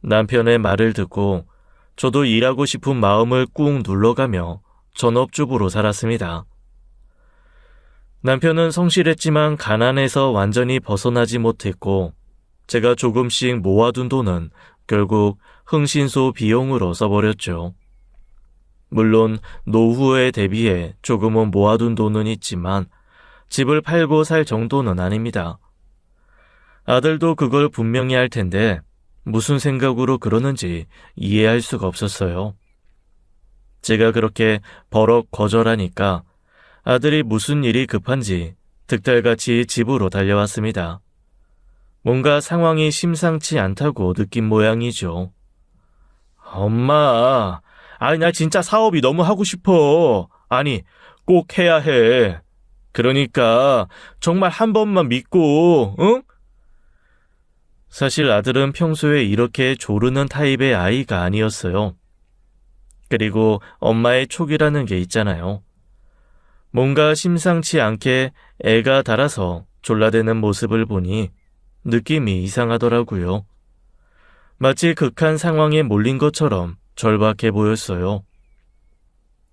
남편의 말을 듣고 저도 일하고 싶은 마음을 꾹 눌러가며 전업주부로 살았습니다. 남편은 성실했지만 가난해서 완전히 벗어나지 못했고 제가 조금씩 모아둔 돈은 결국 흥신소 비용으로 써버렸죠. 물론 노후에 대비해 조금은 모아둔 돈은 있지만 집을 팔고 살 정도는 아닙니다. 아들도 그걸 분명히 알 텐데 무슨 생각으로 그러는지 이해할 수가 없었어요. 제가 그렇게 버럭 거절하니까 아들이 무슨 일이 급한지 득달같이 집으로 달려왔습니다. 뭔가 상황이 심상치 않다고 느낀 모양이죠. 엄마, 아니 나 진짜 사업이 너무 하고 싶어. 아니 꼭 해야 해. 그러니까 정말 한 번만 믿고, 응? 사실 아들은 평소에 이렇게 조르는 타입의 아이가 아니었어요. 그리고 엄마의 촉이라는 게 있잖아요. 뭔가 심상치 않게 애가 달아서 졸라대는 모습을 보니 느낌이 이상하더라고요. 마치 극한 상황에 몰린 것처럼 절박해 보였어요.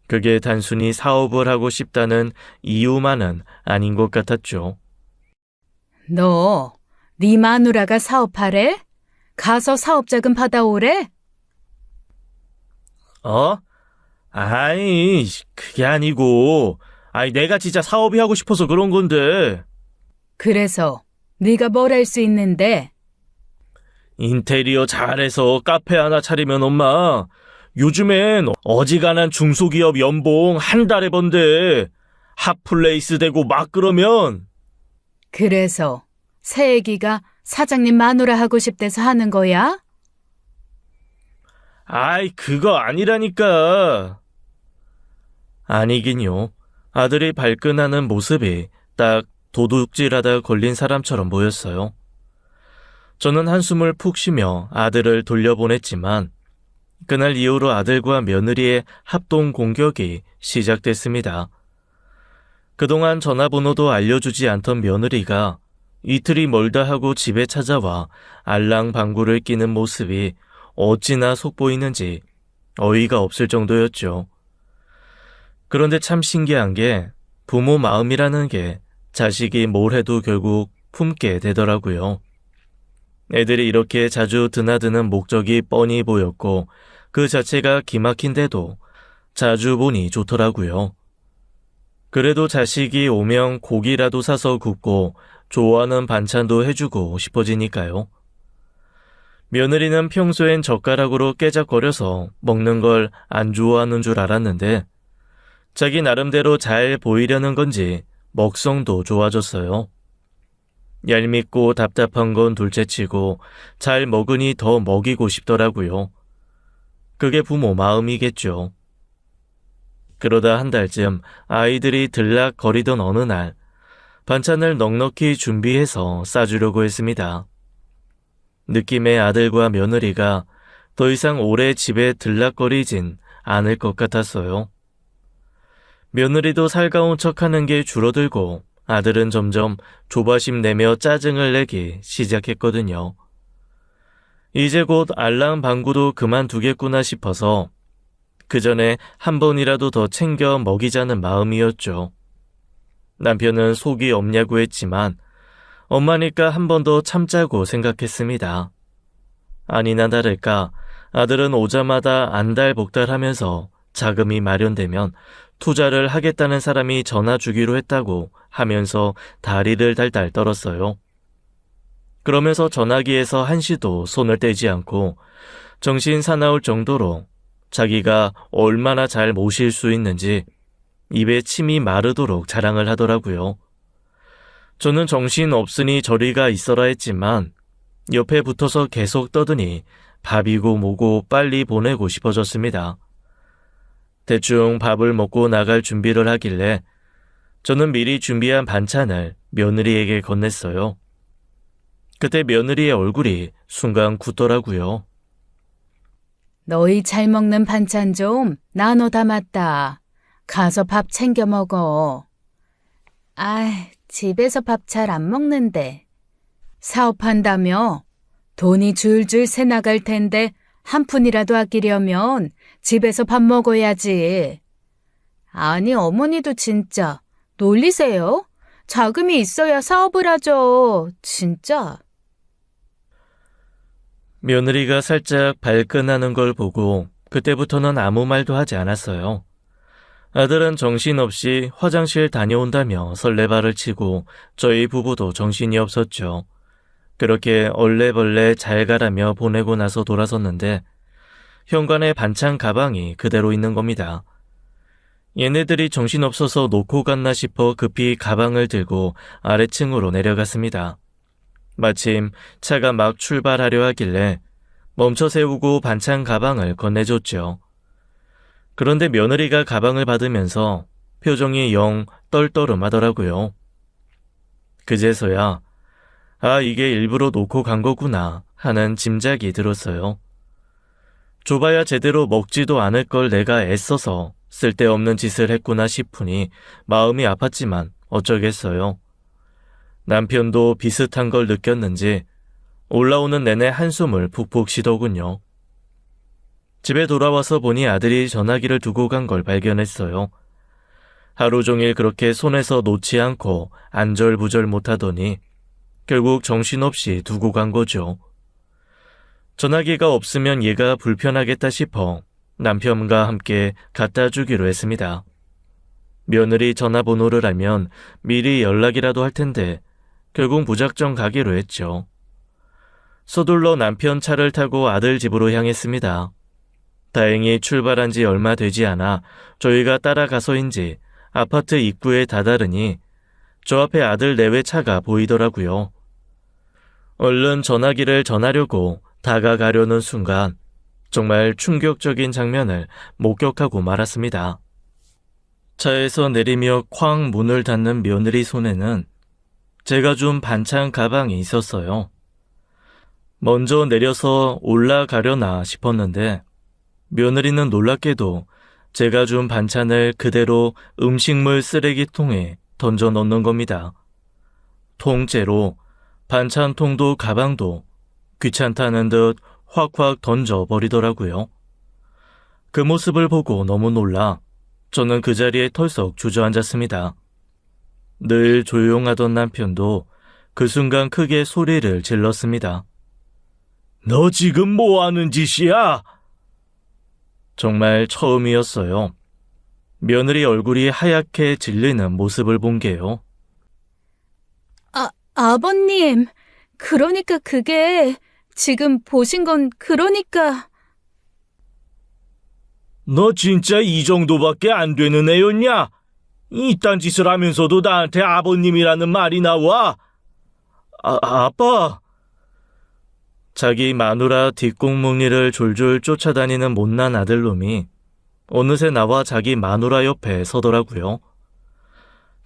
그게 단순히 사업을 하고 싶다는 이유만은 아닌 것 같았죠. 너, 네 마누라가 사업하래? 가서 사업자금 받아오래? 어? 아이, 그게 아니고, 내가 진짜 사업이 하고 싶어서 그런 건데. 그래서 네가 뭘 할 수 있는데? 인테리어 잘해서 카페 하나 차리면 엄마, 요즘엔 어지간한 중소기업 연봉 한 달에 번대. 핫플레이스 되고 막 그러면. 그래서 새애기가 사장님 마누라 하고 싶대서 하는 거야? 그거 아니라니까. 아니긴요. 아들이 발끈하는 모습이 딱 도둑질하다 걸린 사람처럼 보였어요. 저는 한숨을 푹 쉬며 아들을 돌려보냈지만 그날 이후로 아들과 며느리의 합동 공격이 시작됐습니다. 그동안 전화번호도 알려주지 않던 며느리가 이틀이 멀다 하고 집에 찾아와 알랑방구를 끼는 모습이 어찌나 속보이는지 어이가 없을 정도였죠. 그런데 참 신기한 게 부모 마음이라는 게 자식이 뭘 해도 결국 품게 되더라고요. 애들이 이렇게 자주 드나드는 목적이 뻔히 보였고 그 자체가 기막힌데도 자주 보니 좋더라고요. 그래도 자식이 오면 고기라도 사서 굽고 좋아하는 반찬도 해주고 싶어지니까요. 며느리는 평소엔 젓가락으로 깨작거려서 먹는 걸 안 좋아하는 줄 알았는데 자기 나름대로 잘 보이려는 건지 먹성도 좋아졌어요. 얄밉고 답답한 건 둘째치고 잘 먹으니 더 먹이고 싶더라고요. 그게 부모 마음이겠죠. 그러다 한 달쯤 아이들이 들락거리던 어느 날 반찬을 넉넉히 준비해서 싸주려고 했습니다. 느낌의 아들과 며느리가 더 이상 오래 집에 들락거리진 않을 것 같았어요. 며느리도 살가운 척하는 게 줄어들고 아들은 점점 조바심 내며 짜증을 내기 시작했거든요. 이제 곧 알람 방구도 그만두겠구나 싶어서 그 전에 한 번이라도 더 챙겨 먹이자는 마음이었죠. 남편은 속이 없냐고 했지만 엄마니까 한 번 더 참자고 생각했습니다. 아니나 다를까 아들은 오자마자 안달복달하면서 자금이 마련되면 투자를 하겠다는 사람이 전화 주기로 했다고 하면서 다리를 달달 떨었어요. 그러면서 전화기에서 한시도 손을 떼지 않고 정신 사나울 정도로 자기가 얼마나 잘 모실 수 있는지 입에 침이 마르도록 자랑을 하더라고요. 저는 정신 없으니 저리가 있어라 했지만 옆에 붙어서 계속 떠드니 밥이고 뭐고 빨리 보내고 싶어졌습니다. 대충 밥을 먹고 나갈 준비를 하길래 저는 미리 준비한 반찬을 며느리에게 건넸어요. 그때 며느리의 얼굴이 순간 굳더라고요. 너희 잘 먹는 반찬 좀 나눠 담았다. 가서 밥 챙겨 먹어. 집에서 밥 잘 안 먹는데. 사업한다며? 돈이 줄줄 새 나갈 텐데 한 푼이라도 아끼려면 집에서 밥 먹어야지. 아니, 어머니도 진짜 놀리세요? 자금이 있어야 사업을 하죠. 진짜. 며느리가 살짝 발끈하는 걸 보고 그때부터는 아무 말도 하지 않았어요. 아들은 정신없이 화장실 다녀온다며 설레발을 치고 저희 부부도 정신이 없었죠. 그렇게 얼레벌레 잘 가라며 보내고 나서 돌아섰는데 현관에 반찬 가방이 그대로 있는 겁니다. 얘네들이 정신없어서 놓고 갔나 싶어 급히 가방을 들고 아래층으로 내려갔습니다. 마침 차가 막 출발하려 하길래 멈춰 세우고 반찬 가방을 건네줬죠. 그런데 며느리가 가방을 받으면서 표정이 영 떨떠름하더라고요. 그제서야 이게 일부러 놓고 간 거구나 하는 짐작이 들었어요. 줘봐야 제대로 먹지도 않을 걸 내가 애써서 쓸데없는 짓을 했구나 싶으니 마음이 아팠지만 어쩌겠어요. 남편도 비슷한 걸 느꼈는지 올라오는 내내 한숨을 푹푹 쉬더군요. 집에 돌아와서 보니 아들이 전화기를 두고 간 걸 발견했어요. 하루 종일 그렇게 손에서 놓지 않고 안절부절 못하더니 결국 정신없이 두고 간 거죠. 전화기가 없으면 얘가 불편하겠다 싶어 남편과 함께 갖다 주기로 했습니다. 며느리 전화번호를 알면 미리 연락이라도 할 텐데 결국 무작정 가기로 했죠. 서둘러 남편 차를 타고 아들 집으로 향했습니다. 다행히 출발한 지 얼마 되지 않아 저희가 따라가서인지 아파트 입구에 다다르니 저 앞에 아들 내외 차가 보이더라고요. 얼른 전화기를 전하려고 다가가려는 순간 정말 충격적인 장면을 목격하고 말았습니다. 차에서 내리며 쾅 문을 닫는 며느리 손에는 제가 준 반찬 가방이 있었어요. 먼저 내려서 올라가려나 싶었는데 며느리는 놀랍게도 제가 준 반찬을 그대로 음식물 쓰레기통에 던져 넣는 겁니다. 통째로 반찬통도 가방도 귀찮다는 듯 확확 던져버리더라고요. 그 모습을 보고 너무 놀라 저는 그 자리에 털썩 주저앉았습니다. 늘 조용하던 남편도 그 순간 크게 소리를 질렀습니다. 너 지금 뭐 하는 짓이야? 정말 처음이었어요. 며느리 얼굴이 하얗게 질리는 모습을 본 게요. 아버님, 그러니까 그게 지금 보신 건 그러니까. 너 진짜 이 정도밖에 안 되는 애였냐? 이딴 짓을 하면서도 나한테 아버님이라는 말이 나와? 아빠. 자기 마누라 뒷공무니를 졸졸 쫓아다니는 못난 아들놈이 어느새 나와 자기 마누라 옆에 서더라고요.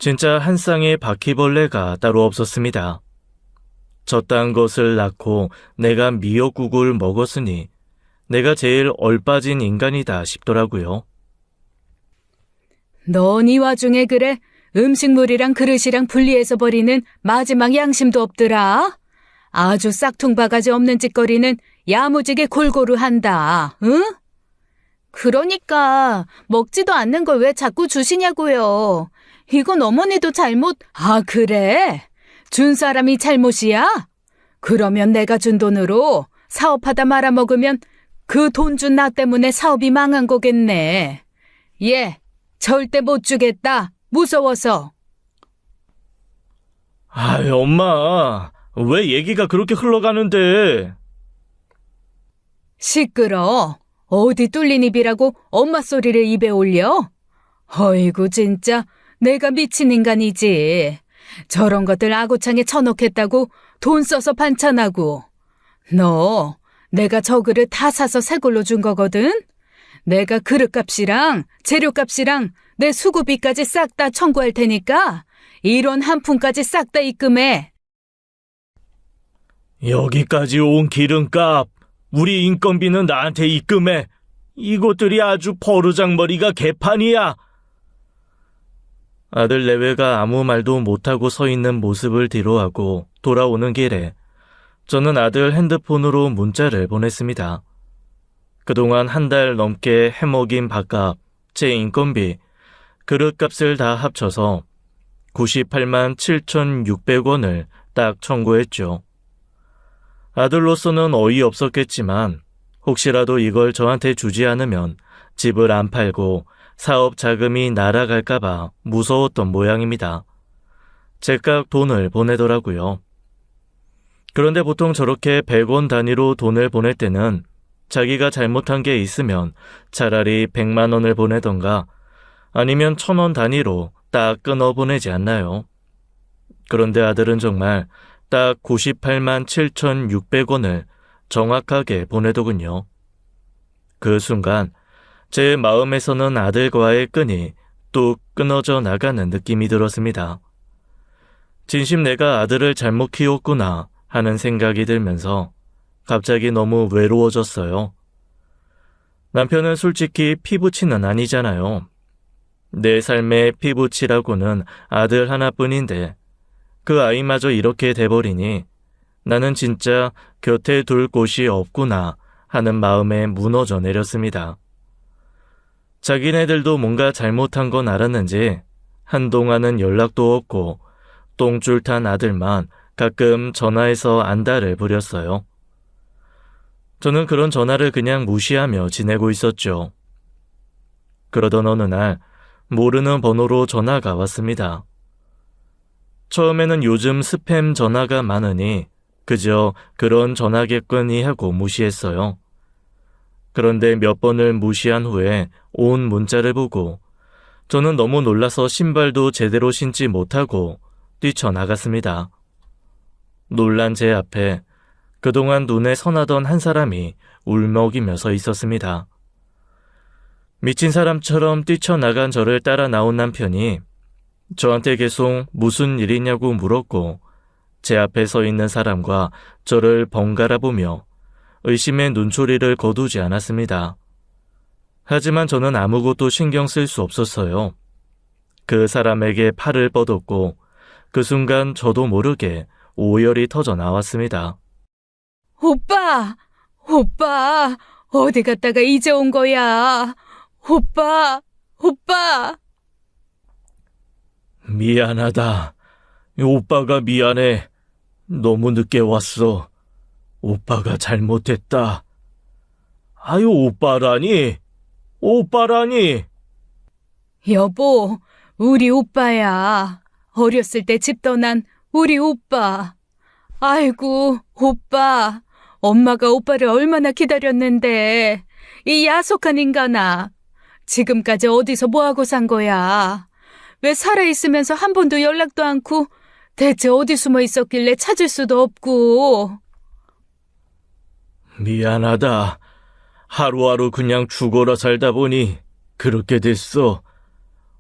진짜 한 쌍의 바퀴벌레가 따로 없었습니다. 저딴 것을 낳고 내가 미역국을 먹었으니 내가 제일 얼빠진 인간이다 싶더라고요. 넌 이 와중에 그래 음식물이랑 그릇이랑 분리해서 버리는 마지막 양심도 없더라. 아주 싹퉁바가지 없는 짓거리는 야무지게 골고루 한다. 응? 그러니까 먹지도 않는 걸 왜 자꾸 주시냐고요. 이건 어머니도 잘못... 아, 그래? 준 사람이 잘못이야? 그러면 내가 준 돈으로 사업하다 말아먹으면 그 돈 준 나 때문에 사업이 망한 거겠네. 얘, 절대 못 주겠다. 무서워서. 아이, 엄마. 왜 얘기가 그렇게 흘러가는데? 시끄러. 어디 뚫린 입이라고 엄마 소리를 입에 올려? 어이구 진짜 내가 미친 인간이지. 저런 것들 아구창에 쳐놓겠다고 돈 써서 반찬하고. 너 내가 저 그릇 다 사서 새 걸로 준 거거든? 내가 그릇값이랑 재료값이랑 내 수고비까지 싹 다 청구할 테니까 1원 한 푼까지 싹 다 입금해. 여기까지 온 기름값, 우리 인건비는 나한테 입금해. 이것들이 아주 버르장머리가 개판이야. 아들 내외가 아무 말도 못하고 서 있는 모습을 뒤로하고 돌아오는 길에 저는 아들 핸드폰으로 문자를 보냈습니다. 그동안 한 달 넘게 해먹인 밥값, 제 인건비, 그릇값을 다 합쳐서 98만 7,600원을 딱 청구했죠. 아들로서는 어이없었겠지만 혹시라도 이걸 저한테 주지 않으면 집을 안 팔고 사업 자금이 날아갈까봐 무서웠던 모양입니다. 제깍 돈을 보내더라고요. 그런데 보통 저렇게 100원 단위로 돈을 보낼 때는 자기가 잘못한 게 있으면 차라리 100만 원을 보내던가 아니면 1,000원 단위로 딱 끊어 보내지 않나요? 그런데 아들은 정말 딱 98만 7,600원을 정확하게 보내더군요. 그 순간 제 마음에서는 아들과의 끈이 뚝 끊어져 나가는 느낌이 들었습니다. 진심 내가 아들을 잘못 키웠구나 하는 생각이 들면서 갑자기 너무 외로워졌어요. 남편은 솔직히 피부치는 아니잖아요. 내 삶의 피부치라고는 아들 하나뿐인데 그 아이마저 이렇게 돼버리니 나는 진짜 곁에 둘 곳이 없구나 하는 마음에 무너져 내렸습니다. 자기네들도 뭔가 잘못한 건 알았는지 한동안은 연락도 없고 똥줄 탄 아들만 가끔 전화해서 안달을 부렸어요. 저는 그런 전화를 그냥 무시하며 지내고 있었죠. 그러던 어느 날 모르는 번호로 전화가 왔습니다. 처음에는 요즘 스팸 전화가 많으니 그저 그런 전화겠거니 하고 무시했어요. 그런데 몇 번을 무시한 후에 온 문자를 보고 저는 너무 놀라서 신발도 제대로 신지 못하고 뛰쳐나갔습니다. 놀란 제 앞에 그동안 눈에 선하던 한 사람이 울먹이며 서 있었습니다. 미친 사람처럼 뛰쳐나간 저를 따라 나온 남편이 저한테 계속 무슨 일이냐고 물었고 제 앞에 서 있는 사람과 저를 번갈아 보며 의심의 눈초리를 거두지 않았습니다. 하지만 저는 아무것도 신경 쓸 수 없었어요. 그 사람에게 팔을 뻗었고 그 순간 저도 모르게 오열이 터져 나왔습니다. 오빠! 오빠! 어디 갔다가 이제 온 거야? 오빠! 오빠! 미안하다. 오빠가 미안해. 너무 늦게 왔어. 오빠가 잘못했다. 아유, 오빠라니? 오빠라니? 여보, 우리 오빠야. 어렸을 때 집 떠난 우리 오빠. 아이고, 오빠. 엄마가 오빠를 얼마나 기다렸는데. 이 야속한 인간아. 지금까지 어디서 뭐하고 산 거야? 왜 살아있으면서 한 번도 연락도 않고 대체 어디 숨어 있었길래 찾을 수도 없고. 미안하다. 하루하루 그냥 죽어라 살다 보니 그렇게 됐어.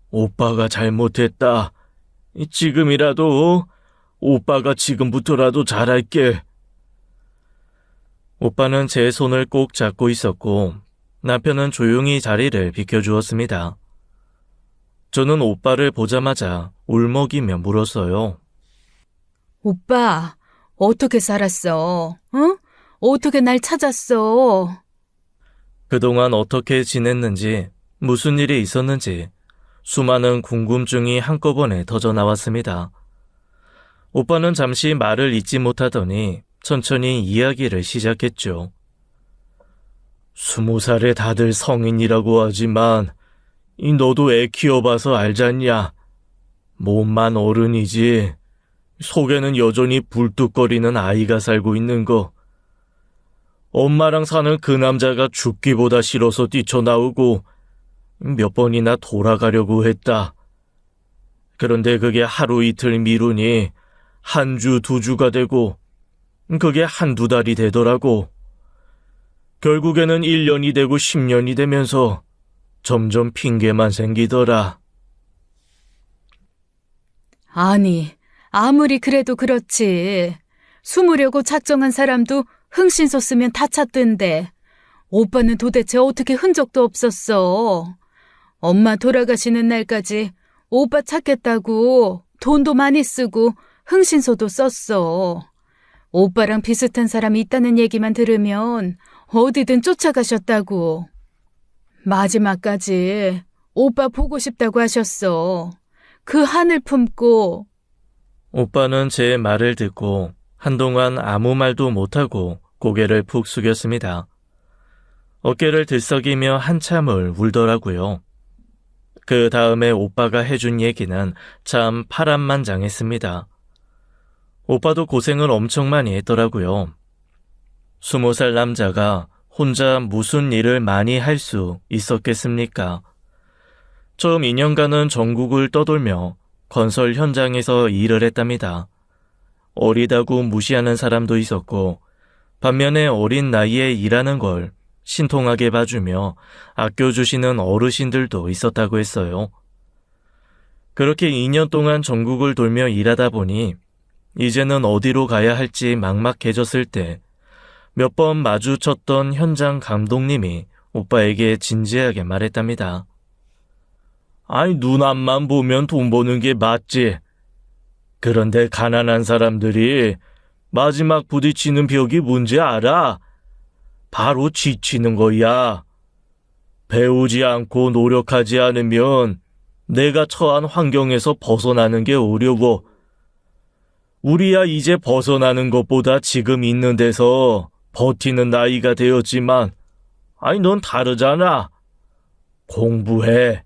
오빠가 잘못했다. 지금이라도 오빠가 지금부터라도 잘할게. 오빠는 제 손을 꼭 잡고 있었고 남편은 조용히 자리를 비켜주었습니다. 저는 오빠를 보자마자 울먹이며 물었어요. 오빠, 어떻게 살았어? 응? 어떻게 날 찾았어? 그동안 어떻게 지냈는지, 무슨 일이 있었는지 수많은 궁금증이 한꺼번에 터져 나왔습니다. 오빠는 잠시 말을 잇지 못하더니 천천히 이야기를 시작했죠. 20살에 다들 성인이라고 하지만 너도 애 키워봐서 알잖냐. 몸만 어른이지 속에는 여전히 불뚝거리는 아이가 살고 있는 거. 엄마랑 사는 그 남자가 죽기보다 싫어서 뛰쳐나오고 몇 번이나 돌아가려고 했다. 그런데 그게 하루 이틀 미루니 한 주, 두 주가 되고 그게 한두 달이 되더라고. 결국에는 1년이 되고 10년이 되면서 점점 핑계만 생기더라. 아니, 아무리 그래도 그렇지. 숨으려고 작정한 사람도 흥신소 쓰면 다 찾던데. 오빠는 도대체 어떻게 흔적도 없었어. 엄마 돌아가시는 날까지 오빠 찾겠다고 돈도 많이 쓰고 흥신소도 썼어. 오빠랑 비슷한 사람이 있다는 얘기만 들으면 어디든 쫓아가셨다고. 마지막까지 오빠 보고 싶다고 하셨어. 그 한을 품고. 오빠는 제 말을 듣고 한동안 아무 말도 못하고 고개를 푹 숙였습니다. 어깨를 들썩이며 한참을 울더라고요. 그 다음에 오빠가 해준 얘기는 참 파란만장했습니다. 오빠도 고생을 엄청 많이 했더라고요. 20살 남자가 혼자 무슨 일을 많이 할 수 있었겠습니까? 처음 2년간은 전국을 떠돌며 건설 현장에서 일을 했답니다. 어리다고 무시하는 사람도 있었고 반면에 어린 나이에 일하는 걸 신통하게 봐주며 아껴주시는 어르신들도 있었다고 했어요. 그렇게 2년 동안 전국을 돌며 일하다 보니 이제는 어디로 가야 할지 막막해졌을 때 몇 번 마주쳤던 현장 감독님이 오빠에게 진지하게 말했답니다. 아니, 눈 앞만 보면 돈 버는 게 맞지. 그런데 가난한 사람들이 마지막 부딪히는 벽이 뭔지 알아? 바로 지치는 거야. 배우지 않고 노력하지 않으면 내가 처한 환경에서 벗어나는 게 어려워. 우리야 이제 벗어나는 것보다 지금 있는 데서 버티는 나이가 되었지만, 아니, 넌 다르잖아. 공부해.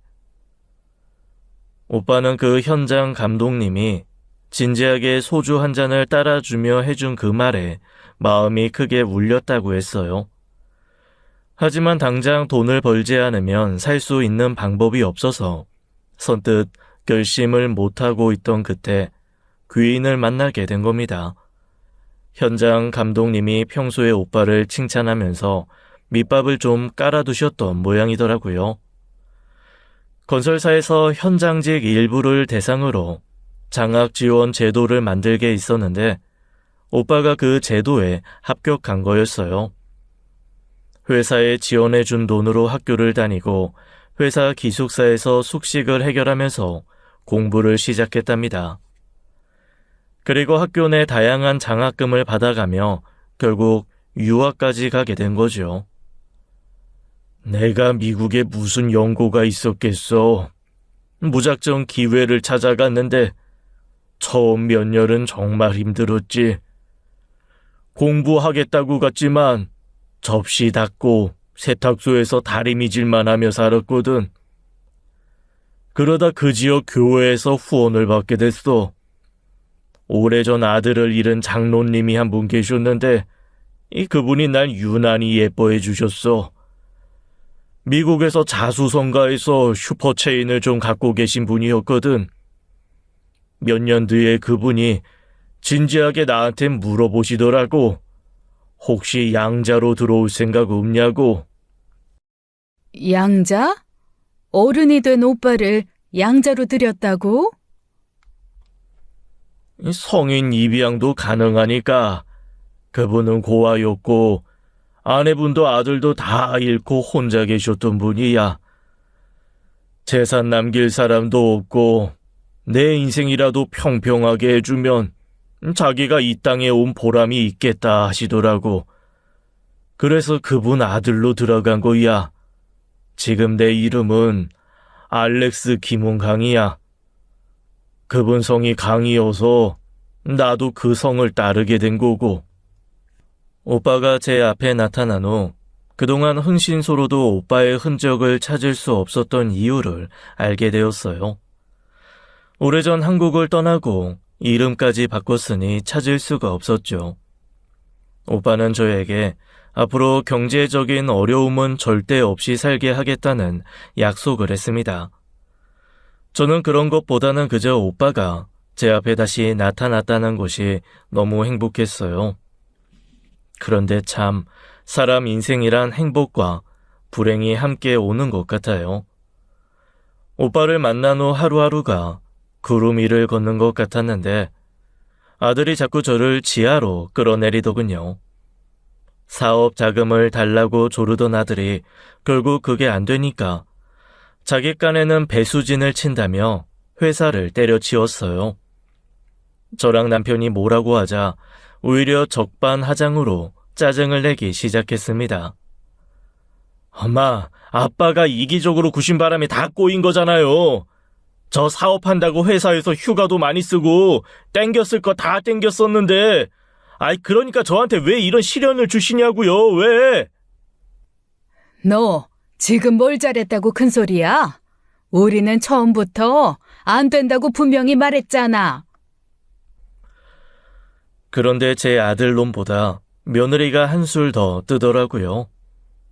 오빠는 그 현장 감독님이 진지하게 소주 한 잔을 따라주며 해준 그 말에 마음이 크게 울렸다고 했어요. 하지만 당장 돈을 벌지 않으면 살 수 있는 방법이 없어서 선뜻 결심을 못하고 있던 그때 귀인을 만나게 된 겁니다. 현장 감독님이 평소에 오빠를 칭찬하면서 밑밥을 좀 깔아두셨던 모양이더라고요. 건설사에서 현장직 일부를 대상으로 장학지원 제도를 만들게 있었는데 오빠가 그 제도에 합격한 거였어요. 회사에 지원해준 돈으로 학교를 다니고 회사 기숙사에서 숙식을 해결하면서 공부를 시작했답니다. 그리고 학교 내 다양한 장학금을 받아가며 결국 유학까지 가게 된 거죠. 내가 미국에 무슨 연고가 있었겠어. 무작정 기회를 찾아갔는데 처음 몇 년은 정말 힘들었지. 공부하겠다고 갔지만 접시 닦고 세탁소에서 다리미질만 하며 살았거든. 그러다 그 지역 교회에서 후원을 받게 됐어. 오래전 아들을 잃은 장로님이 한 분 계셨는데 그분이 날 유난히 예뻐해 주셨어. 미국에서 자수성가해서 슈퍼체인을 좀 갖고 계신 분이었거든. 몇 년 뒤에 그분이 진지하게 나한테 물어보시더라고. 혹시 양자로 들어올 생각 없냐고. 양자? 어른이 된 오빠를 양자로 들였다고? 이 성인 입양도 가능하니까 그분은 고아였고 아내분도 아들도 다 잃고 혼자 계셨던 분이야. 재산 남길 사람도 없고 내 인생이라도 평평하게 해주면 자기가 이 땅에 온 보람이 있겠다 하시더라고. 그래서 그분 아들로 들어간 거야. 지금 내 이름은 알렉스 김은강이야. 그분 성이 강이어서 나도 그 성을 따르게 된 거고. 오빠가 제 앞에 나타난 후 그동안 흥신소로도 오빠의 흔적을 찾을 수 없었던 이유를 알게 되었어요. 오래전 한국을 떠나고 이름까지 바꿨으니 찾을 수가 없었죠. 오빠는 저에게 앞으로 경제적인 어려움은 절대 없이 살게 하겠다는 약속을 했습니다. 저는 그런 것보다는 그저 오빠가 제 앞에 다시 나타났다는 것이 너무 행복했어요. 그런데 참 사람 인생이란 행복과 불행이 함께 오는 것 같아요. 오빠를 만난 후 하루하루가 구름 위를 걷는 것 같았는데 아들이 자꾸 저를 지하로 끌어내리더군요. 사업 자금을 달라고 조르던 아들이 결국 그게 안 되니까 자기 깐에는 배수진을 친다며 회사를 때려치웠어요. 저랑 남편이 뭐라고 하자 오히려 적반하장으로 짜증을 내기 시작했습니다. 엄마, 아빠가 이기적으로 구신 바람에 다 꼬인 거잖아요. 저 사업한다고 회사에서 휴가도 많이 쓰고 땡겼을 거 다 땡겼었는데 그러니까 저한테 왜 이런 시련을 주시냐고요, 왜? 너 지금 뭘 잘했다고 큰 소리야? 우리는 처음부터 안 된다고 분명히 말했잖아. 그런데 제 아들놈보다 며느리가 한술 더 뜨더라고요.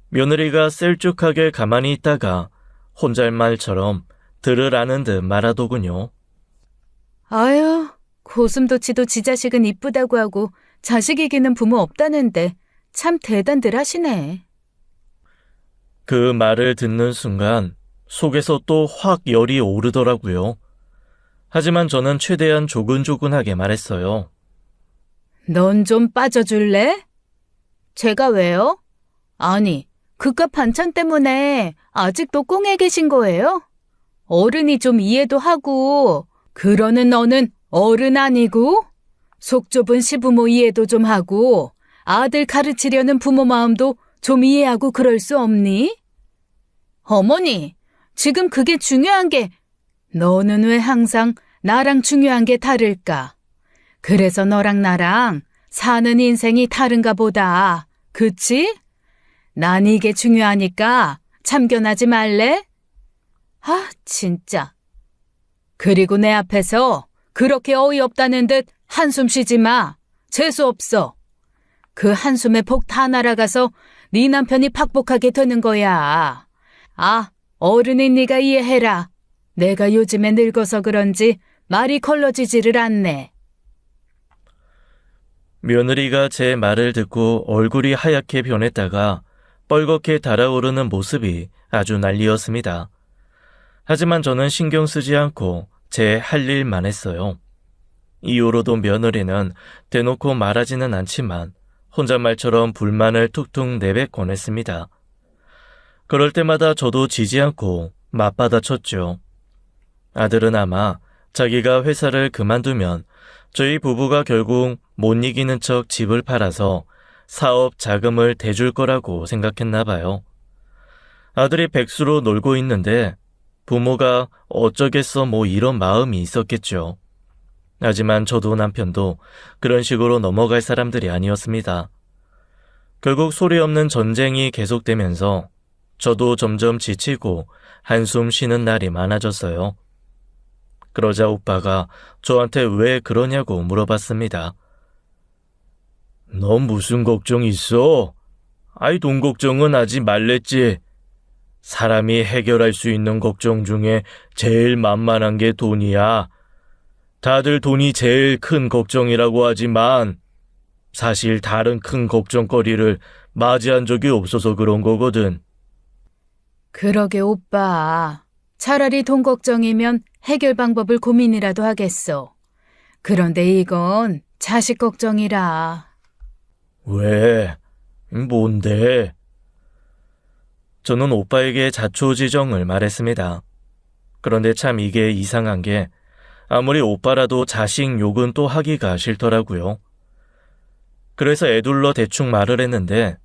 며느리가 셀쭉하게 가만히 있다가 혼잣말처럼 들으라는 듯 말하더군요. 아유, 고슴도치도 지 자식은 이쁘다고 하고 자식 이기는 부모 없다는데 참 대단들 하시네. 그 말을 듣는 순간 속에서 또 확 열이 오르더라고요. 하지만 저는 최대한 조근조근하게 말했어요. 넌 좀 빠져줄래? 제가 왜요? 아니, 그깟 반찬 때문에 아직도 꽁에 계신 거예요? 어른이 좀 이해도 하고, 그러는 너는 어른 아니고? 속 좁은 시부모 이해도 좀 하고, 아들 가르치려는 부모 마음도 좀 이해하고 그럴 수 없니? 어머니, 지금 그게 중요한 게, 너는 왜 항상 나랑 중요한 게 다를까? 그래서 너랑 나랑 사는 인생이 다른가 보다. 그치? 난 이게 중요하니까 참견하지 말래? 아, 진짜. 그리고 내 앞에서 그렇게 어이없다는 듯 한숨 쉬지 마. 재수없어. 그 한숨에 복 다 날아가서 네 남편이 팍복하게 되는 거야. 어른인 네가 이해해라. 내가 요즘에 늙어서 그런지 말이 걸러지지를 않네. 며느리가 제 말을 듣고 얼굴이 하얗게 변했다가 뻘겋게 달아오르는 모습이 아주 난리였습니다. 하지만 저는 신경 쓰지 않고 제 할 일만 했어요. 이후로도 며느리는 대놓고 말하지는 않지만 혼잣말처럼 불만을 툭툭 내뱉곤 했습니다. 그럴 때마다 저도 지지 않고 맞받아쳤죠. 아들은 아마 자기가 회사를 그만두면 저희 부부가 결국 못 이기는 척 집을 팔아서 사업 자금을 대줄 거라고 생각했나 봐요. 아들이 백수로 놀고 있는데 부모가 어쩌겠어 이런 마음이 있었겠죠. 하지만 저도 남편도 그런 식으로 넘어갈 사람들이 아니었습니다. 결국 소리 없는 전쟁이 계속되면서 저도 점점 지치고 한숨 쉬는 날이 많아졌어요. 그러자 오빠가 저한테 왜 그러냐고 물어봤습니다. 너 무슨 걱정 있어? 돈 걱정은 하지 말랬지. 사람이 해결할 수 있는 걱정 중에 제일 만만한 게 돈이야. 다들 돈이 제일 큰 걱정이라고 하지만 사실 다른 큰 걱정거리를 맞이한 적이 없어서 그런 거거든. 그러게 오빠. 차라리 돈 걱정이면 해결 방법을 고민이라도 하겠어. 그런데 이건 자식 걱정이라. 왜? 뭔데? 저는 오빠에게 자초지정을 말했습니다. 그런데 참 이게 이상한 게 아무리 오빠라도 자식 욕은 또 하기가 싫더라고요. 그래서 애둘러 대충 말을 했는데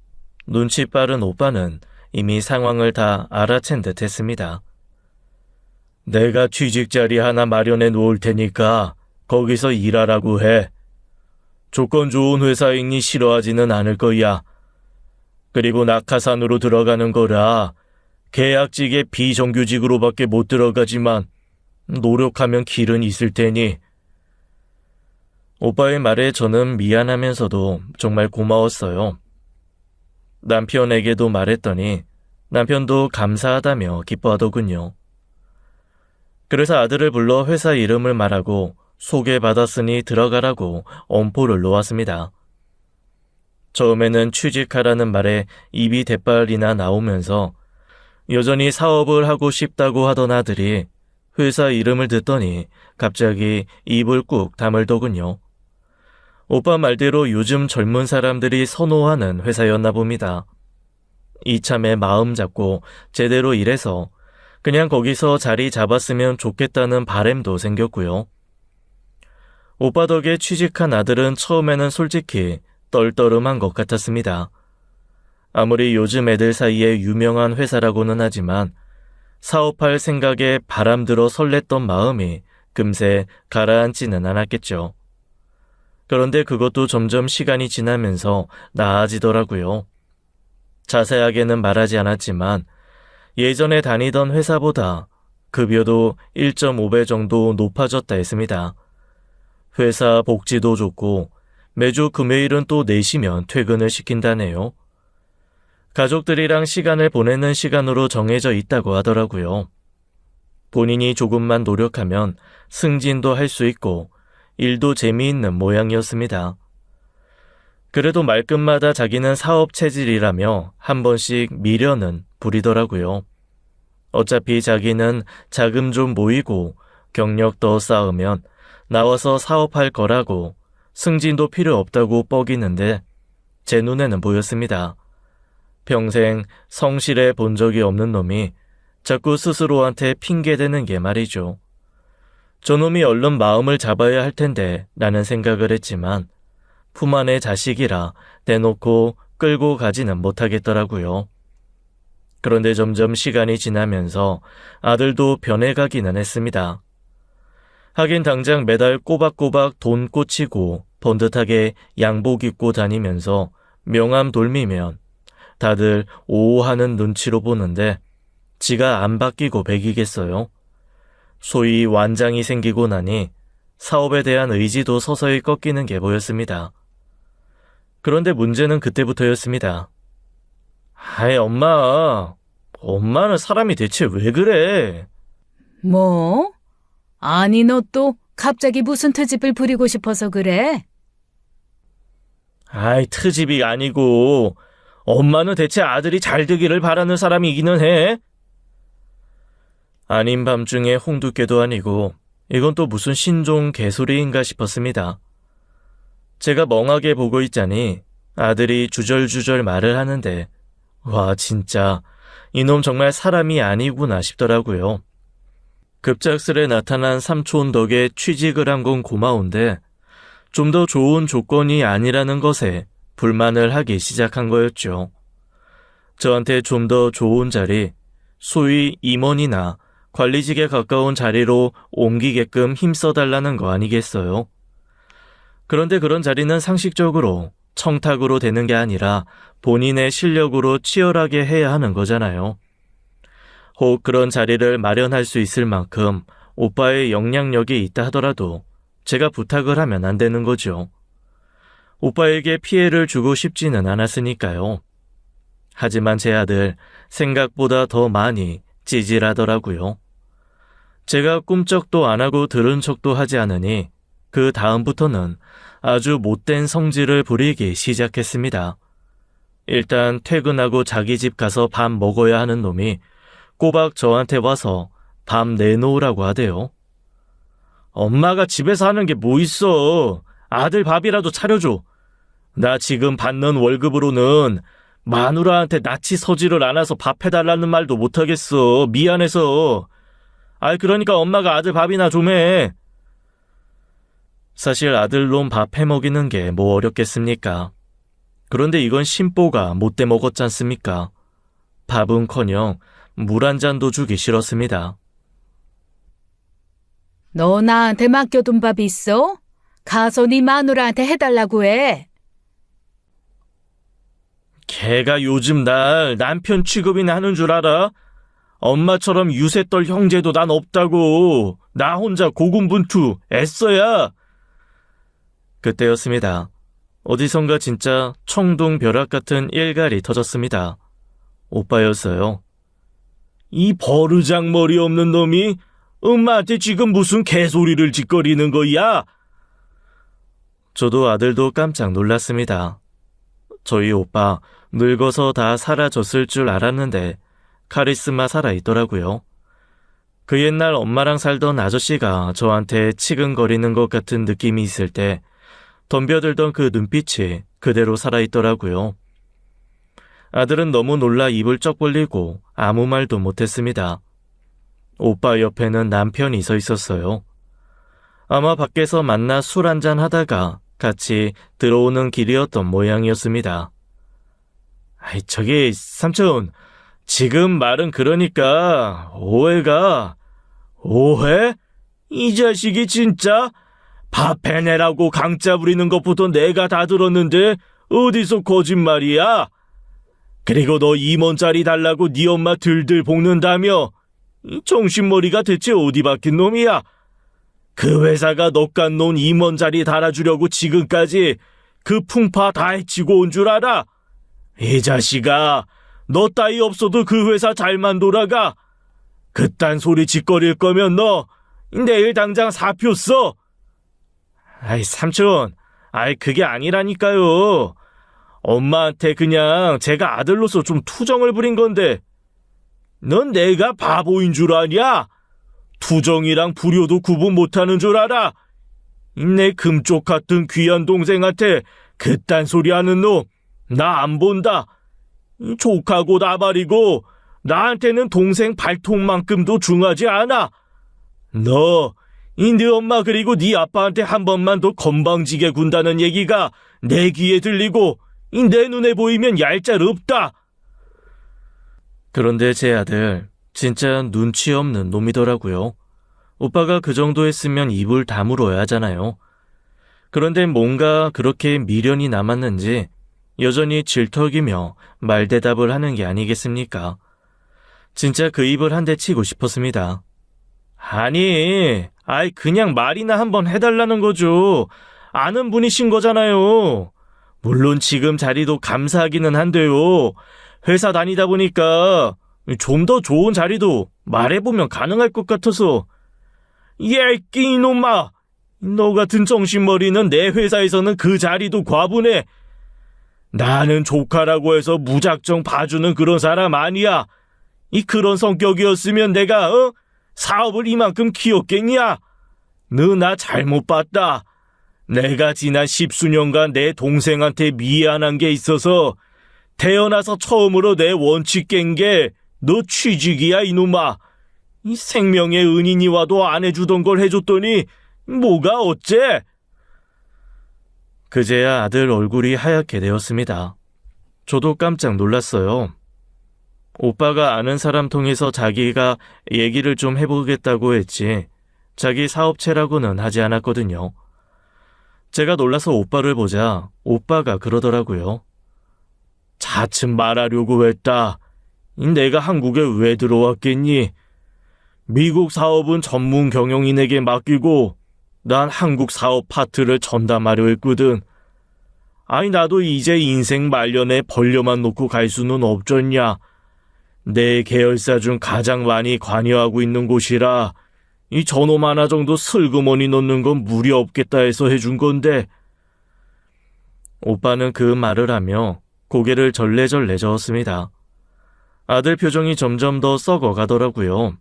눈치 빠른 오빠는 이미 상황을 다 알아챈 듯 했습니다. 내가 취직 자리 하나 마련해 놓을 테니까 거기서 일하라고 해. 조건 좋은 회사이니 싫어하지는 않을 거야. 그리고 낙하산으로 들어가는 거라 계약직에 비정규직으로밖에 못 들어가지만 노력하면 길은 있을 테니. 오빠의 말에 저는 미안하면서도 정말 고마웠어요. 남편에게도 말했더니 남편도 감사하다며 기뻐하더군요. 그래서 아들을 불러 회사 이름을 말하고 소개받았으니 들어가라고 엄포를 놓았습니다. 처음에는 취직하라는 말에 입이 대빨이나 나오면서 여전히 사업을 하고 싶다고 하던 아들이 회사 이름을 듣더니 갑자기 입을 꾹 다물더군요. 오빠 말대로 요즘 젊은 사람들이 선호하는 회사였나 봅니다. 이참에 마음 잡고 제대로 일해서 그냥 거기서 자리 잡았으면 좋겠다는 바람도 생겼고요. 오빠 덕에 취직한 아들은 처음에는 솔직히 떨떠름한 것 같았습니다. 아무리 요즘 애들 사이에 유명한 회사라고는 하지만 사업할 생각에 바람들어 설렜던 마음이 금세 가라앉지는 않았겠죠. 그런데 그것도 점점 시간이 지나면서 나아지더라고요. 자세하게는 말하지 않았지만 예전에 다니던 회사보다 급여도 1.5배 정도 높아졌다 했습니다. 회사 복지도 좋고 매주 금요일은 또 4시면 퇴근을 시킨다네요. 가족들이랑 시간을 보내는 시간으로 정해져 있다고 하더라고요. 본인이 조금만 노력하면 승진도 할 수 있고 일도 재미있는 모양이었습니다. 그래도 말끝마다 자기는 사업 체질이라며 한 번씩 미련은 부리더라고요. 어차피 자기는 자금 좀 모이고 경력 더 쌓으면 나와서 사업할 거라고 승진도 필요 없다고 뻐기는데 제 눈에는 보였습니다. 평생 성실해 본 적이 없는 놈이 자꾸 스스로한테 핑계대는 게 말이죠. 저놈이 얼른 마음을 잡아야 할 텐데 라는 생각을 했지만 품 안의 자식이라 대놓고 끌고 가지는 못하겠더라고요. 그런데 점점 시간이 지나면서 아들도 변해가기는 했습니다. 하긴 당장 매달 꼬박꼬박 돈 꽂히고 번듯하게 양복 입고 다니면서 명함 돌미면 다들 오호하는 눈치로 보는데 지가 안 바뀌고 배기겠어요. 소위 완장이 생기고 나니 사업에 대한 의지도 서서히 꺾이는 게 보였습니다. 그런데 문제는 그때부터였습니다. 아이, 엄마는 사람이 대체 왜 그래? 뭐? 아니, 너 또 갑자기 무슨 트집을 부리고 싶어서 그래? 아이, 트집이 아니고 엄마는 대체 아들이 잘 되기를 바라는 사람이기는 해? 아닌 밤중에 홍두깨도 아니고 이건 또 무슨 신종 개소리인가 싶었습니다. 제가 멍하게 보고 있자니 아들이 주절주절 말을 하는데 와, 진짜 이놈 정말 사람이 아니구나 싶더라고요. 급작스레 나타난 삼촌 덕에 취직을 한 건 고마운데 좀 더 좋은 조건이 아니라는 것에 불만을 하기 시작한 거였죠. 저한테 좀 더 좋은 자리, 소위 임원이나 관리직에 가까운 자리로 옮기게끔 힘써달라는 거 아니겠어요? 그런데 그런 자리는 상식적으로 청탁으로 되는 게 아니라 본인의 실력으로 치열하게 해야 하는 거잖아요. 혹 그런 자리를 마련할 수 있을 만큼 오빠의 영향력이 있다 하더라도 제가 부탁을 하면 안 되는 거죠. 오빠에게 피해를 주고 싶지는 않았으니까요. 하지만 제 아들 생각보다 더 많이 찌질하더라고요. 제가 꿈쩍도 안 하고 들은 척도 하지 않으니 그 다음부터는 아주 못된 성질을 부리기 시작했습니다. 일단 퇴근하고 자기 집 가서 밥 먹어야 하는 놈이 꼬박 저한테 와서 밥 내놓으라고 하대요. 엄마가 집에서 하는 게 뭐 있어. 아들 밥이라도 차려줘. 나 지금 받는 월급으로는 마누라한테 낯이 서지를 않아서 밥 해달라는 말도 못하겠어. 미안해서. 그러니까 엄마가 아들 밥이나 좀 해. 사실 아들놈 밥 해먹이는 게 뭐 어렵겠습니까? 그런데 이건 심보가 못돼 먹었잖습니까? 밥은커녕 물 한 잔도 주기 싫었습니다. 너 나한테 맡겨둔 밥 있어? 가서 네 마누라한테 해달라고 해. 걔가 요즘 날 남편 취급이나 하는 줄 알아? 엄마처럼 유세 떨 형제도 난 없다고. 나 혼자 고군분투 애써야. 그때였습니다. 어디선가 진짜 청둥벼락 같은 일갈이 터졌습니다. 오빠였어요. 이 버르장머리 없는 놈이 엄마한테 지금 무슨 개소리를 짓거리는 거야? 저도 아들도 깜짝 놀랐습니다. 저희 오빠 늙어서 다 사라졌을 줄 알았는데 카리스마 살아있더라고요. 그 옛날 엄마랑 살던 아저씨가 저한테 치근거리는 것 같은 느낌이 있을 때 덤벼들던 그 눈빛이 그대로 살아있더라고요. 아들은 너무 놀라 입을 쩍 벌리고 아무 말도 못했습니다. 오빠 옆에는 남편이 서 있었어요. 아마 밖에서 만나 술 한잔 하다가 같이 들어오는 길이었던 모양이었습니다. 저기 삼촌, 지금 말은 그러니까 오해가... 오해? 이 자식이 진짜 밥 해내라고 강짜 부리는 것부터 내가 다 들었는데 어디서 거짓말이야? 그리고 너 2만짜리 달라고 네 엄마 들들 볶는다며? 이 정신머리가 대체 어디 박힌 놈이야? 그 회사가 너깟 놓은 2만짜리 달아주려고 지금까지 그 풍파 다 해치고 온 줄 알아? 이 자식아, 너 따위 없어도 그 회사 잘만 돌아가. 그딴 소리 짓거릴 거면 너 내일 당장 사표 써. 삼촌, 그게 아니라니까요. 엄마한테 그냥 제가 아들로서 좀 투정을 부린 건데 넌 내가 바보인 줄 아냐? 투정이랑 불효도 구분 못하는 줄 알아? 내 금쪽 같은 귀한 동생한테 그딴 소리 하는 놈 나 안 본다. 조카고 나발이고 나한테는 동생 발톱만큼도 중하지 않아. 너 네 엄마 그리고 네 아빠한테 한 번만 더 건방지게 군다는 얘기가 내 귀에 들리고 내 눈에 보이면 얄짤 없다. 그런데 제 아들 진짜 눈치 없는 놈이더라고요. 오빠가 그 정도 했으면 입을 다물어야 하잖아요. 그런데 뭔가 그렇게 미련이 남았는지 여전히 질턱이며 말대답을 하는 게 아니겠습니까? 진짜 그 입을 한 대 치고 싶었습니다. 그냥 말이나 한번 해달라는 거죠. 아는 분이신 거잖아요. 물론 지금 자리도 감사하기는 한데요. 회사 다니다 보니까 좀 더 좋은 자리도 말해보면 가능할 것 같아서. 예끼 이놈아! 너 같은 정신머리는 내 회사에서는 그 자리도 과분해. 나는 조카라고 해서 무작정 봐주는 그런 사람 아니야. 그런 성격이었으면 내가 사업을 이만큼 키웠겠냐? 너 나 잘못 봤다. 내가 지난 10수년간 내 동생한테 미안한 게 있어서 태어나서 처음으로 내 원칙 깬 게 너 취직이야 이놈아. 생명의 은인이 와도 안 해주던 걸 해줬더니 뭐가 어째? 그제야 아들 얼굴이 하얗게 되었습니다. 저도 깜짝 놀랐어요. 오빠가 아는 사람 통해서 자기가 얘기를 좀 해보겠다고 했지 자기 사업체라고는 하지 않았거든요. 제가 놀라서 오빠를 보자 오빠가 그러더라고요. 차츰 말하려고 했다. 내가 한국에 왜 들어왔겠니? 미국 사업은 전문 경영인에게 맡기고 난 한국 사업 파트를 전담하려 했거든. 나도 이제 인생 말년에 벌려만 놓고 갈 수는 없잖냐. 내 계열사 중 가장 많이 관여하고 있는 곳이라 이 저놈 하나 정도 슬그머니 넣는 건 무리 없겠다 해서 해준 건데. 오빠는 그 말을 하며 고개를 절레절레 저었습니다. 아들 표정이 점점 더 썩어가더라고요.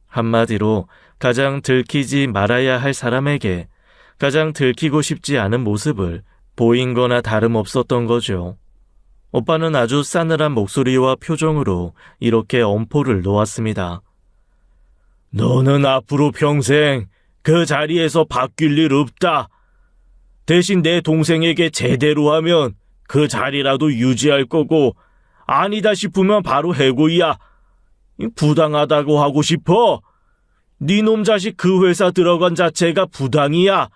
한마디로 가장 들키지 말아야 할 사람에게 가장 들키고 싶지 않은 모습을 보인 거나 다름없었던 거죠. 오빠는 아주 싸늘한 목소리와 표정으로 이렇게 엄포를 놓았습니다. 너는 앞으로 평생 그 자리에서 바뀔 일 없다. 대신 내 동생에게 제대로 하면 그 자리라도 유지할 거고, 아니다 싶으면 바로 해고야. 부당하다고 하고 싶어? 네 놈 자식 그 회사 들어간 자체가 부당이야.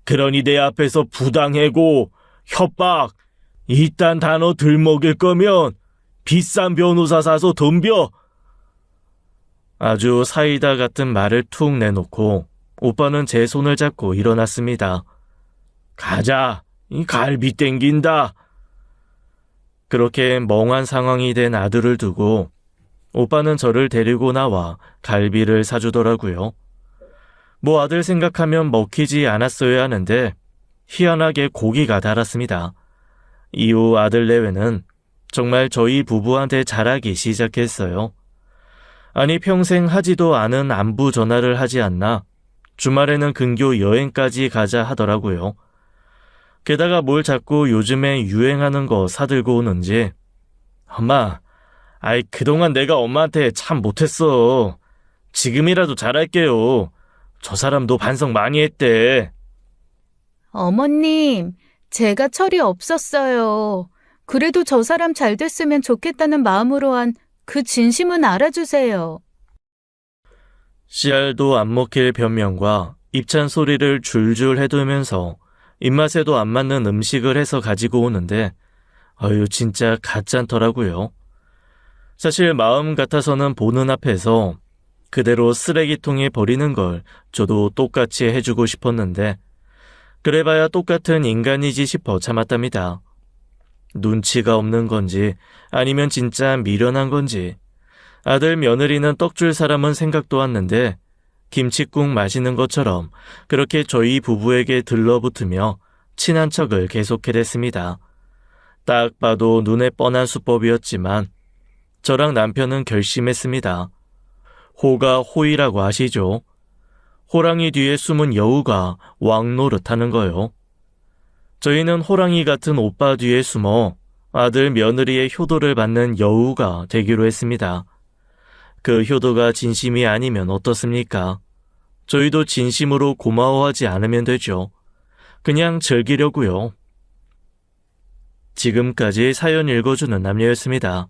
그러니 내 앞에서 부당해고, 협박, 이딴 단어 들먹일 거면 비싼 변호사 사서 덤벼. 아주 사이다 같은 말을 툭 내놓고 오빠는 제 손을 잡고 일어났습니다. 가자. 이 갈비 땡긴다. 그렇게 멍한 상황이 된 아들을 두고 오빠는 저를 데리고 나와 갈비를 사주더라고요. 뭐 아들 생각하면 먹히지 않았어야 하는데 희한하게 고기가 달았습니다. 이후 아들 내외는 정말 저희 부부한테 잘하기 시작했어요. 아니 평생 하지도 않은 안부 전화를 하지 않나 주말에는 근교 여행까지 가자 하더라고요. 게다가 뭘 자꾸 요즘에 유행하는 거 사들고 오는지 엄마, 그동안 내가 엄마한테 참 못했어. 지금이라도 잘할게요. 저 사람도 반성 많이 했대. 어머님, 제가 철이 없었어요. 그래도 저 사람 잘 됐으면 좋겠다는 마음으로 한 그 진심은 알아주세요. 씨알도 안 먹힐 변명과 입찬 소리를 줄줄 해두면서 입맛에도 안 맞는 음식을 해서 가지고 오는데 진짜 가짠더라고요. 사실 마음 같아서는 보는 앞에서 그대로 쓰레기통에 버리는 걸 저도 똑같이 해주고 싶었는데 그래봐야 똑같은 인간이지 싶어 참았답니다. 눈치가 없는 건지 아니면 진짜 미련한 건지 아들 며느리는 떡 줄 사람은 생각도 왔는데 김칫국 마시는 것처럼 그렇게 저희 부부에게 들러붙으며 친한 척을 계속해댔습니다. 딱 봐도 눈에 뻔한 수법이었지만 저랑 남편은 결심했습니다. 호가 호이라고 아시죠? 호랑이 뒤에 숨은 여우가 왕 노릇하는 거요. 저희는 호랑이 같은 오빠 뒤에 숨어 아들 며느리의 효도를 받는 여우가 되기로 했습니다. 그 효도가 진심이 아니면 어떻습니까? 저희도 진심으로 고마워하지 않으면 되죠. 그냥 즐기려고요. 지금까지 사연 읽어주는 남녀였습니다.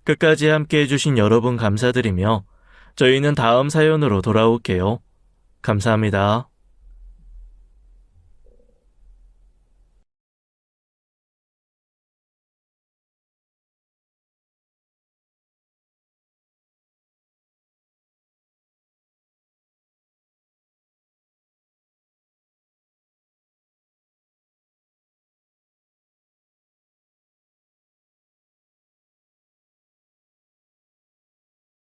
끝까지 함께 해주신 여러분 감사드리며 저희는 다음 사연으로 돌아올게요. 감사합니다.